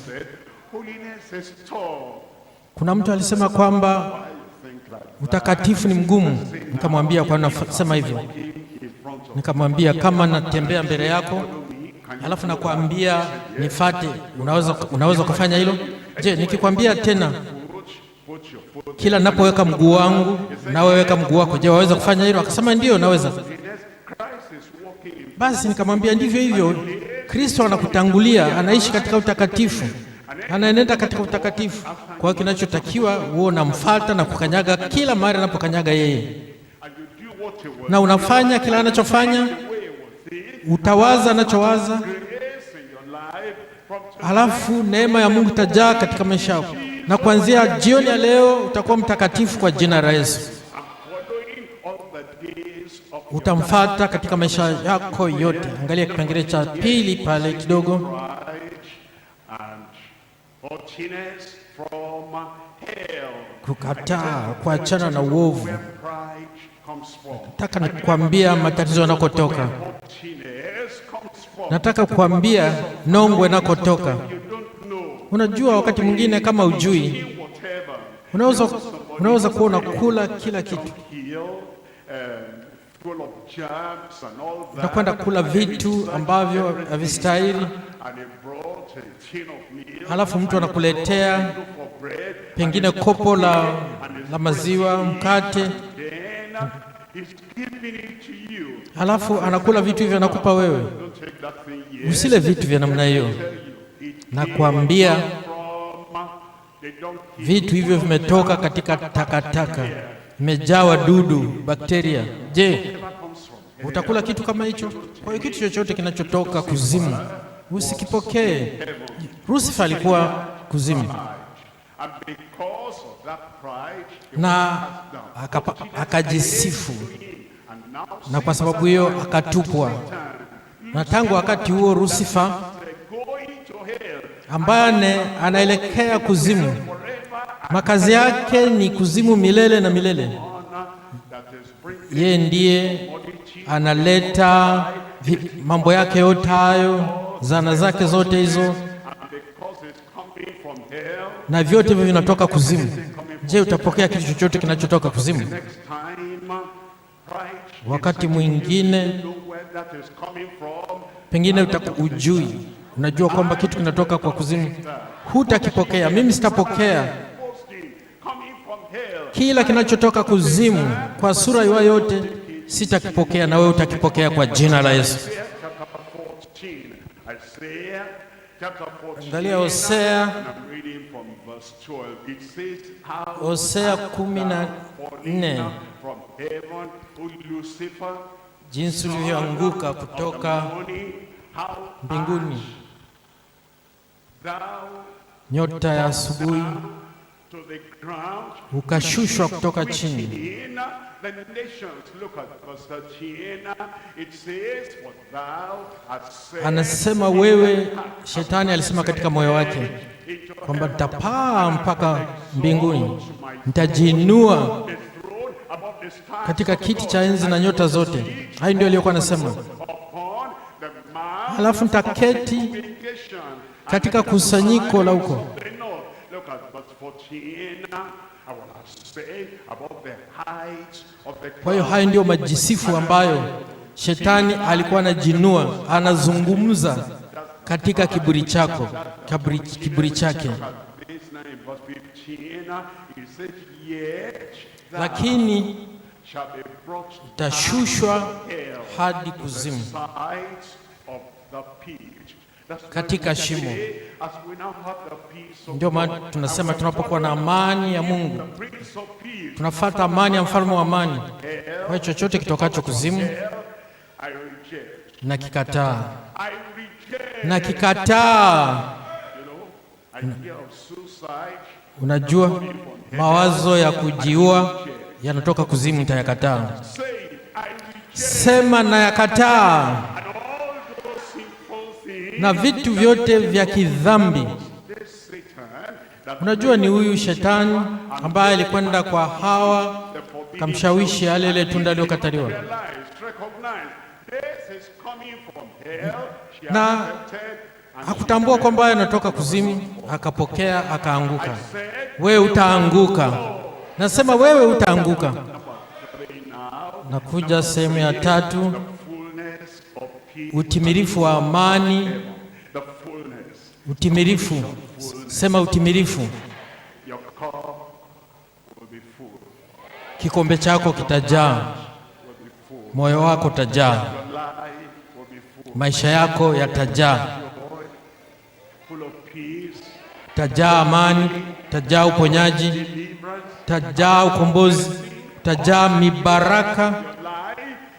Kuna mtu alisema kwamba utakatifu ni mgumu. Nikamwambia kwa nini nasema hivyo? Nikamwambia kama natembea mbele yako alafu nakwambia nifuate, unaweza kufanya hilo? Je, nikikwambia tena kila ninapoweka mguu wangu na wewe weka mguu wako, je, waweza kufanya hilo? Akasema ndio naweza. Basi nikamwambia ndivyo hivyo, Kristo anakutangulia, anaishi katika utakatifu, anaenenda katika utakatifu. Kwa hiyo kinachotakiwa wewe unamfuata na kukanyaga kila mahali anapokanyaga yeye, na unafanya kila anachofanya, utawaza anachowaza, halafu neema ya Mungu itajaa katika maisha yako, na kuanzia jioni ya leo utakuwa mtakatifu kwa jina la Yesu. Utamfuata katika maisha yako yote. Angalia kipengele cha pili pale kidogo. Kukataa, kuachana na uovu. Nataka nikwambia matatizo yanakotoka. Nataka kukwambia nongwe nakotoka. Unajua wakati mwingine kama ujui, unaweza kuona kula kila kitu. Unakwenda kula vitu ambavyo havistahili, halafu mtu anakuletea pengine kopo la maziwa, mkate, halafu anakula vitu hivyo anakupa wewe. Usile vitu vya namna hiyo. Nakwambia vitu hivyo vimetoka katika takataka, vimejawa dudu, bakteria. Je, utakula kitu kama hicho? Kwa hiyo kitu chochote kinachotoka kuzimu usikipokee. Lucifer alikuwa kuzimu, na akajisifu, na kwa sababu hiyo akatupwa. Na tangu wakati huo Lucifer ambaye anaelekea kuzimu, makazi yake ni kuzimu milele na milele. Yeye ndiye analeta mambo yake yote hayo, zana zake zote hizo, na vyote hivyo vinatoka kuzimu. Je, utapokea kitu chochote kinachotoka kuzimu? Wakati mwingine pengine ujui, unajua kwamba kitu kinatoka kwa kuzimu, hutakipokea. Mimi sitapokea kila kinachotoka kuzimu kwa sura yoyote, sitakipokea, na wewe utakipokea kwa jina la Yesu. Angalia Hosea 14, jinsi ulivyoanguka kutoka mbinguni, nyota ya asubuhi, ukashushwa kutoka chini. Anasema wewe, Shetani alisema katika moyo wake kwamba nitapaa mpaka mbinguni, nitajiinua katika kiti cha enzi na nyota zote. Hayo ndio aliyokuwa anasema. Halafu nitaketi katika kusanyiko la huko. Kwa hiyo hayo ndio majisifu ambayo Shetani alikuwa anajinua, anazungumza katika kiburi chako, kiburi chake. Lakini tashushwa hadi kuzimu. katika shimo. Ndio maana tunasema tunapokuwa na amani ya Mungu, tunafuata amani ya mfalme wa amani. Kwa chochote kitokacho kuzimu na kikataa, na kikataa. Unajua, mawazo ya kujiua yanatoka kuzimu, nitayakataa. Sema na yakataa, na vitu vyote vya kidhambi. Unajua, ni huyu shetani ambaye alikwenda kwa Hawa kamshawishi ale ile tunda lililokataliwa, na hakutambua kwamba yanatoka kuzimu, akapokea, akaanguka. Wewe utaanguka, nasema wewe utaanguka. Nakuja sehemu ya tatu, utimilifu wa amani. Utimilifu, sema utimilifu. Kikombe chako kitajaa, moyo wako utajaa, maisha yako yatajaa, tajaa amani, tajaa uponyaji, tajaa ukombozi, tajaa mibaraka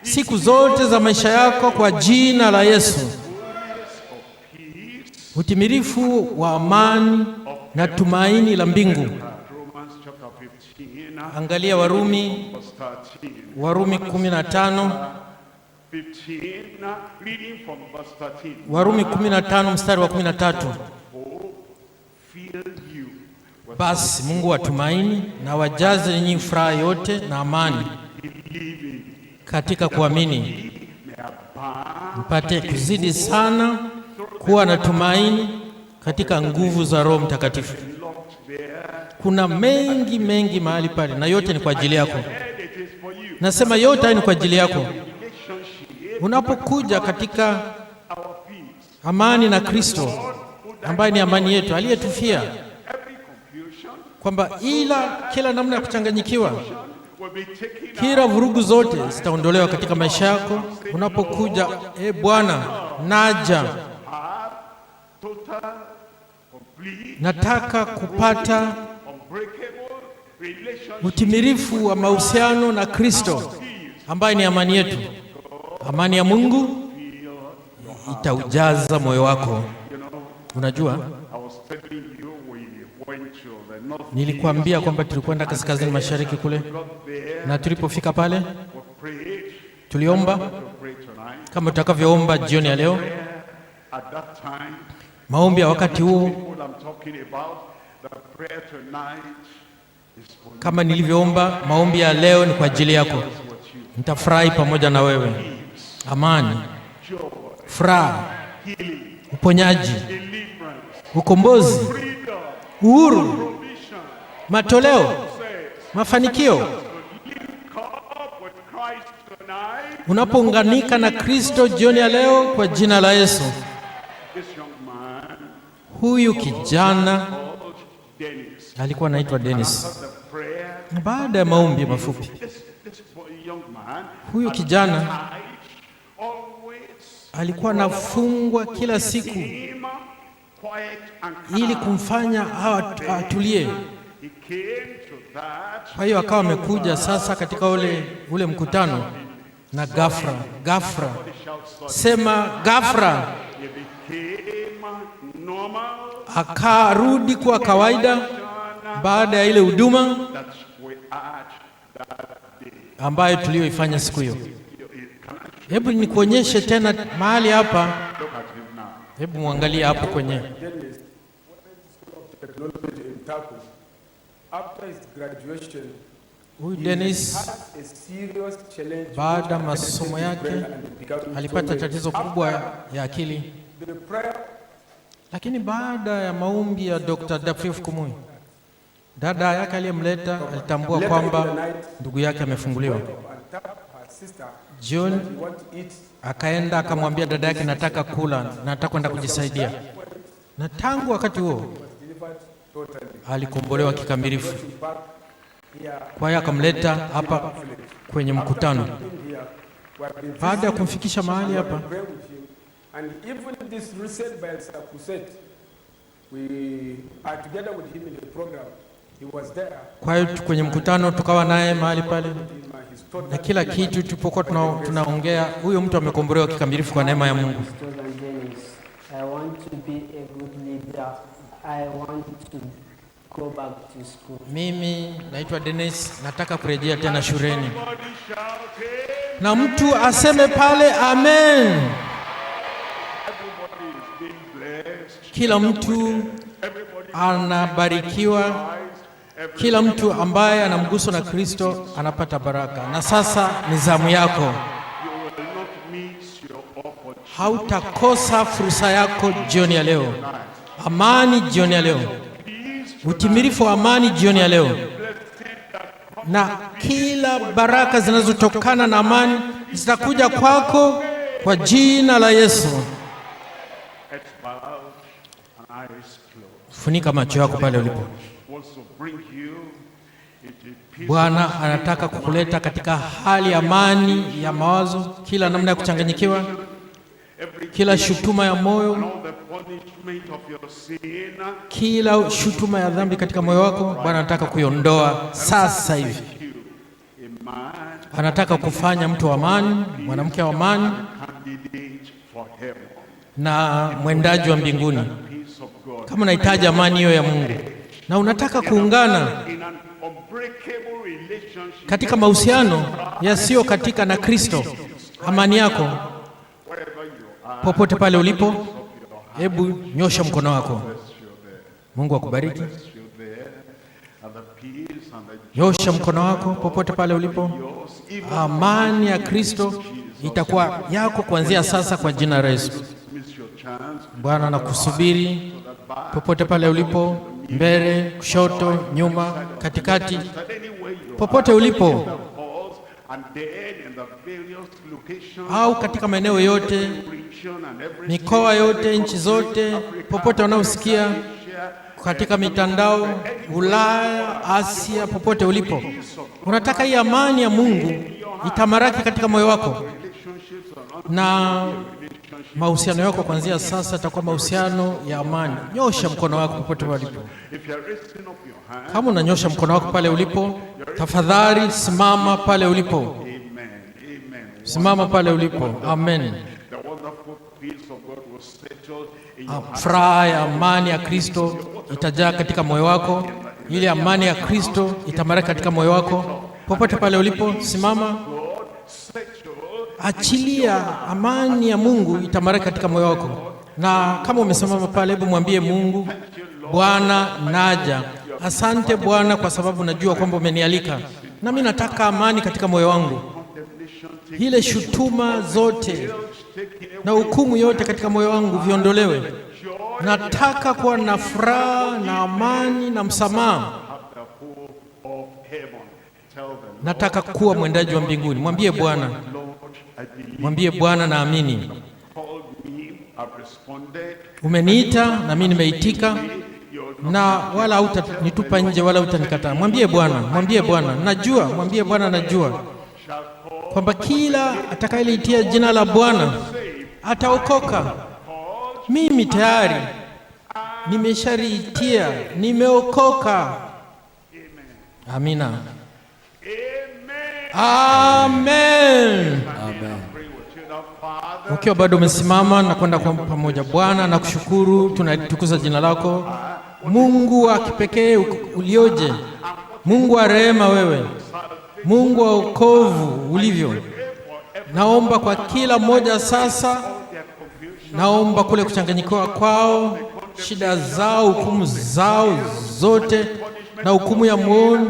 siku zote za maisha yako kwa jina la Yesu. Utimilifu wa amani na tumaini la mbingu. Angalia Warumi 15. Warumi 15 mstari wa 13. Basi Mungu wa tumaini na wajaze ninyi furaha yote na amani katika kuamini, mpate kuzidi sana kuwa na tumaini katika nguvu za Roho Mtakatifu. Kuna mengi mengi mahali pale, na yote ni kwa ajili yako. Nasema yote ni kwa ajili yako. Unapokuja katika amani na Kristo ambaye ni amani yetu, aliyetufia, kwamba kila namna ya kuchanganyikiwa, kila vurugu zote zitaondolewa katika maisha yako unapokuja. Bwana, naja, nataka kupata utimilifu wa mahusiano na Kristo ambaye ni amani yetu. Amani ya Mungu itaujaza moyo wako. Unajua, nilikuambia kwamba tulikwenda kaskazini mashariki kule, na tulipofika pale tuliomba kama tutakavyoomba jioni ya leo. Maombi ya wakati huu kama nilivyoomba, maombi ya leo ni kwa ajili yako. Nitafurahi pamoja na wewe. Amani, furaha, uponyaji, ukombozi, uhuru, matoleo, mafanikio. Unapounganika na Kristo jioni ya leo kwa jina la Yesu. Huyu kijana alikuwa anaitwa Dennis. Baada ya maombi mafupi, huyu kijana alikuwa anafungwa kila siku ili kumfanya atulie. Kwa hiyo akawa amekuja sasa katika ule mkutano, na ghafla, sema ghafla, akarudi kwa kawaida baada ya ile huduma ambayo tuliyoifanya siku hiyo. Hebu nikuonyeshe tena mahali hapa. Hebu muangalie hapo kwenye huyu Dennis. Baada ya masomo yake alipata tatizo kubwa ya akili, lakini baada ya maombi ya Dr. Daphrif Kumui, dada yake aliyemleta alitambua kwamba ndugu yake amefunguliwa. John akaenda akamwambia dada yake, nataka kula, nataka kwenda kujisaidia. Na tangu wakati huo alikombolewa kikamilifu. Kwa hiyo akamleta hapa kwenye mkutano. Baada ya kumfikisha mahali hapa, And even this recent Bielsa crusade, we are together with him in the program. He was there. Kwa hiyo kwenye mkutano tukawa naye mahali pale, na kila kitu tulipokuwa tunaongea, huyo mtu amekombolewa kikamilifu kwa neema ya Mungu. I want to be a good leader. I want to go back to school. Mimi naitwa Dennis, nataka kurejea tena shuleni. Na mtu aseme pale amen. Kila mtu anabarikiwa, kila mtu ambaye anamguswa na Kristo anapata baraka. Na sasa ni zamu yako. Hautakosa fursa yako jioni ya leo. Amani jioni ya leo, utimilifu wa amani jioni ya leo, na kila baraka zinazotokana na amani zitakuja kwako kwa jina la Yesu. Funika macho yako pale ulipo. Bwana anataka kukuleta katika hali ya amani ya mawazo, kila namna ya kuchanganyikiwa, kila shutuma ya moyo, kila shutuma ya dhambi katika moyo wako, Bwana anataka kuiondoa sasa hivi. Anataka kufanya mtu wa amani, mwanamke wa amani na mwendaji wa mbinguni. Kama unahitaji amani hiyo ya Mungu na unataka kuungana katika mahusiano yasiyo katika na Kristo, amani yako popote pale ulipo, hebu nyosha mkono wako. Mungu akubariki. Nyosha mkono wako popote pale ulipo. Amani ya Kristo itakuwa yako kuanzia sasa kwa jina la Yesu. Bwana anakusubiri popote pale ulipo, mbele, kushoto, nyuma, katikati, popote ulipo, au katika maeneo yote, mikoa yote, nchi zote, popote unaosikia, katika mitandao, Ulaya, Asia, popote ulipo. Unataka hii amani ya Mungu itamaraki katika moyo wako, na mahusiano yako kuanzia sasa itakuwa mahusiano ya amani. Nyosha mkono wako popote ulipo. Kama unanyosha mkono wako pale ulipo, tafadhali simama pale ulipo. Simama pale ulipo. Amen. Furaha ya amani ya Kristo itajaa katika moyo wako. Ile amani ya Kristo itamaraki katika moyo wako. Popote pale ulipo, simama. Achilia amani ya Mungu itamaraki katika moyo wako. Na kama umesimama pale, hebu mwambie Mungu, Bwana naja. Asante Bwana kwa sababu najua kwamba umenialika. Na mimi nataka amani katika moyo wangu. Ile shutuma zote na hukumu yote katika moyo wangu viondolewe. Nataka kuwa na furaha na amani na msamaha. Nataka kuwa mwendaji wa mbinguni. Mwambie Bwana. Mwambie Bwana, naamini. Umeniita na mimi nimeitika, na wala hautanitupa nje wala hutanikataa. Mwambie Bwana, mwambie Bwana, najua, mwambie Bwana, najua kwamba kila atakayeliitia jina la Bwana ataokoka. Mimi tayari nimeshariitia, nimeokoka. Amina. Amen. Amen. Ukiwa bado umesimama na kwenda kwa pamoja. Bwana nakushukuru, tunalitukuza jina lako. Mungu wa kipekee ulioje, Mungu wa rehema wewe, Mungu wa wokovu ulivyo. Naomba kwa kila mmoja sasa, naomba kule kuchanganyikiwa kwao, shida zao, hukumu zao zote, na hukumu ya moyoni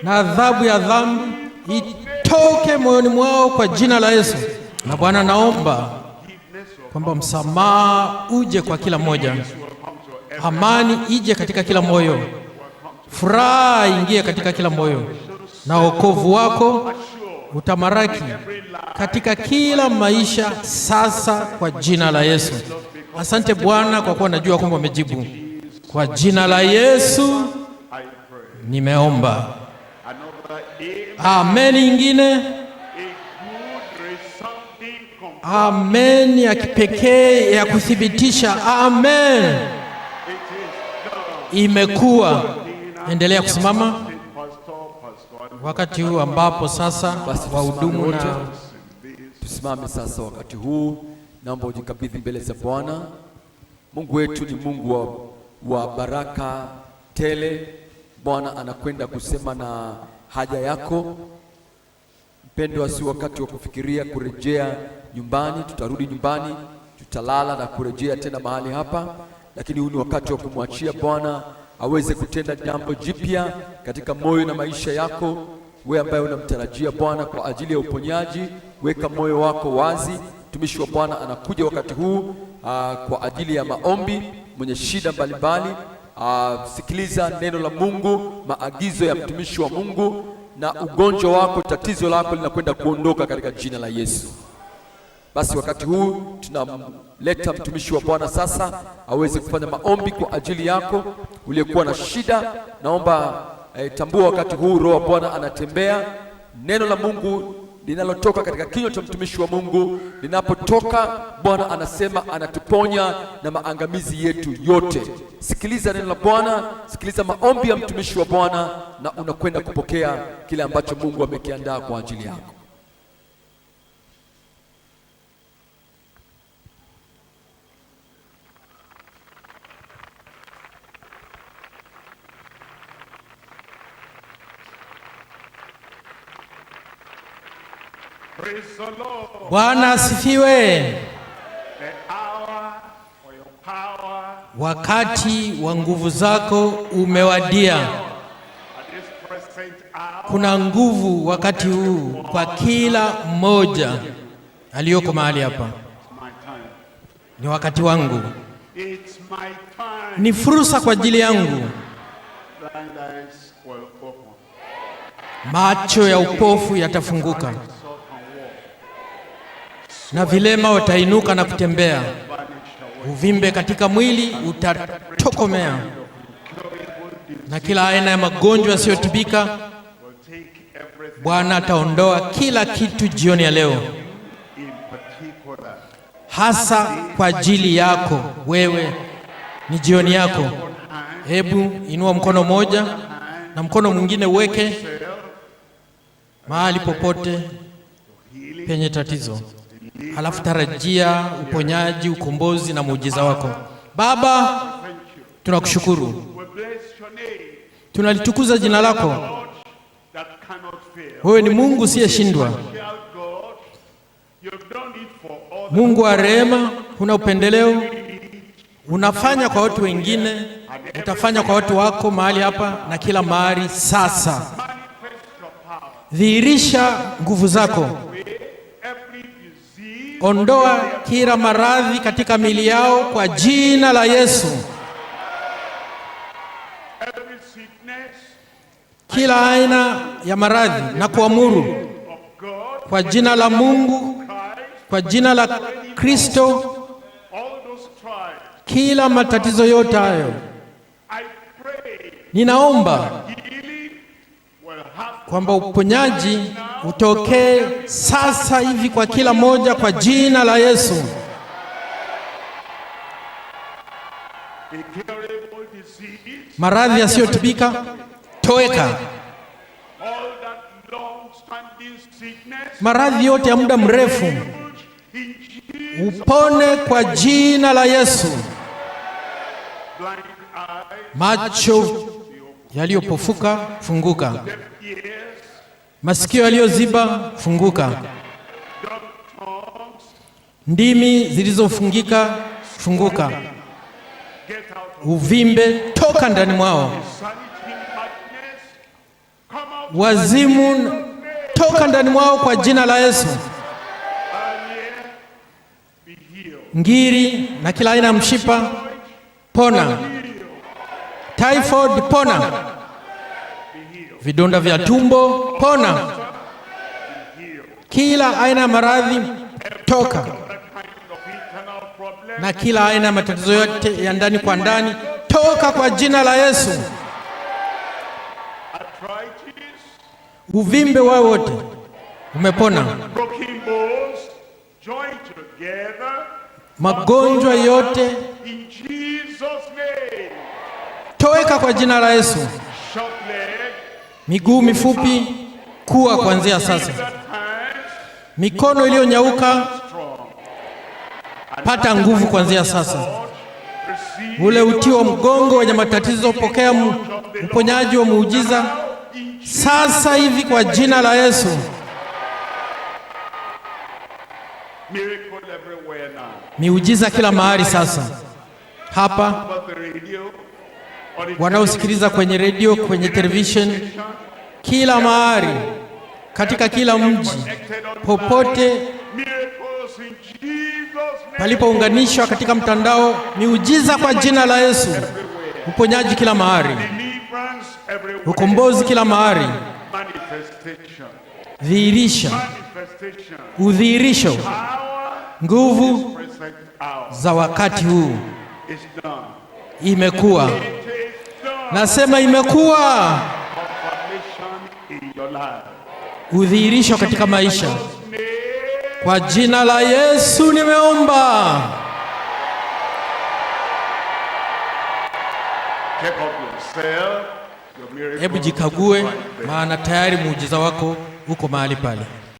na adhabu ya dhambi itoke moyoni mwao kwa jina la Yesu. Na Bwana, naomba kwamba msamaha uje kwa kila mmoja, amani ije katika kila moyo, furaha ingie katika kila moyo, na wokovu wako utamaraki katika kila maisha sasa kwa jina la Yesu. Asante Bwana kwa kuwa najua kwamba umejibu. Kwa jina la Yesu nimeomba. Amen. Ingine Amen ya kipekee ya kuthibitisha amen. Imekuwa. Endelea kusimama wakati huu ambapo sasa wahudumu na tusimame sasa wakati huu. Naomba ujikabidhi mbele za Bwana. Mungu wetu ni Mungu wa baraka tele. Bwana anakwenda kusema na haja yako. Mpendwa, si wakati wa kufikiria kurejea nyumbani. Tutarudi nyumbani, tutalala na kurejea tena mahali hapa, lakini huu ni wakati wa kumwachia Bwana aweze kutenda jambo jipya katika moyo na maisha yako. Wewe ambaye unamtarajia Bwana kwa ajili ya uponyaji, weka moyo wako wazi. Mtumishi wa Bwana anakuja wakati huu kwa ajili ya maombi. Mwenye shida mbalimbali, sikiliza neno la Mungu, maagizo ya mtumishi wa Mungu, na ugonjwa wako, tatizo lako linakwenda kuondoka katika jina la Yesu. Basi wakati huu tunamleta mtumishi wa Bwana sasa aweze kufanya maombi kwa ajili yako uliyekuwa na shida. Naomba tambua wakati huu Roho wa Bwana anatembea. Neno la Mungu linalotoka katika kinywa cha mtumishi wa Mungu, linapotoka Bwana anasema anatuponya na maangamizi yetu yote. Sikiliza neno la Bwana, sikiliza maombi ya mtumishi wa Bwana, na unakwenda kupokea kile ambacho Mungu amekiandaa kwa ajili yako. Bwana asifiwe. Wakati wa nguvu zako umewadia. Kuna nguvu wakati huu kwa kila mmoja aliyoko mahali hapa. Ni wakati wangu, ni fursa kwa ajili yangu. Macho ya upofu yatafunguka na vilema watainuka na kutembea. Uvimbe katika mwili utatokomea, na kila aina ya magonjwa yasiyotibika Bwana ataondoa kila kitu jioni ya leo, hasa kwa ajili yako wewe. Ni jioni yako. Hebu inua mkono moja na mkono mwingine uweke mahali popote penye tatizo. Halafu tarajia uponyaji, ukombozi na muujiza wako. Baba, tunakushukuru, tunalitukuza jina lako. Wewe ni Mungu usiyeshindwa, Mungu wa rehema, huna upendeleo. Unafanya kwa watu wengine, utafanya kwa watu wako mahali hapa na kila mahali. Sasa dhihirisha nguvu zako. Ondoa kila maradhi katika miili yao kwa jina la Yesu. Kila aina ya maradhi na kuamuru kwa jina la Mungu, kwa jina la Kristo, kila matatizo yote hayo ninaomba kwamba uponyaji utokee sasa hivi kwa kila moja kwa jina la Yesu. Maradhi yasiyotibika toweka. Maradhi yote ya muda mrefu upone kwa jina la Yesu. Macho yaliyopofuka funguka. Masikio yaliyoziba funguka. Ndimi zilizofungika funguka. Uvimbe toka ndani mwao. Wazimu toka ndani mwao kwa jina la Yesu. Ngiri na kila aina ya mshipa pona. Typhoid pona. Vidonda vya tumbo pona. Kila aina ya maradhi toka, na kila aina ya matatizo yote ya ndani kwa ndani toka kwa jina la Yesu. Uvimbe wao wote umepona. join together. Magonjwa yote In Jesus' name. toweka kwa jina la Yesu. Short leg. Miguu mifupi kuwa kuanzia sasa. Mikono iliyonyauka pata nguvu kuanzia sasa. Ule uti wa mgongo wenye matatizo, pokea uponyaji wa muujiza sasa hivi kwa jina la Yesu. Miujiza kila mahali sasa. Hapa wanaosikiliza kwenye redio, kwenye television, kila mahali, katika kila mji, popote palipounganishwa katika mtandao, miujiza kwa jina la Yesu. Uponyaji kila mahali, ukombozi kila mahali, udhihirisho, nguvu za wakati huu. Imekuwa, nasema imekuwa, udhihirisho katika maisha. Kwa jina la Yesu nimeomba. Hebu jikague, maana tayari muujiza wako uko mahali pale.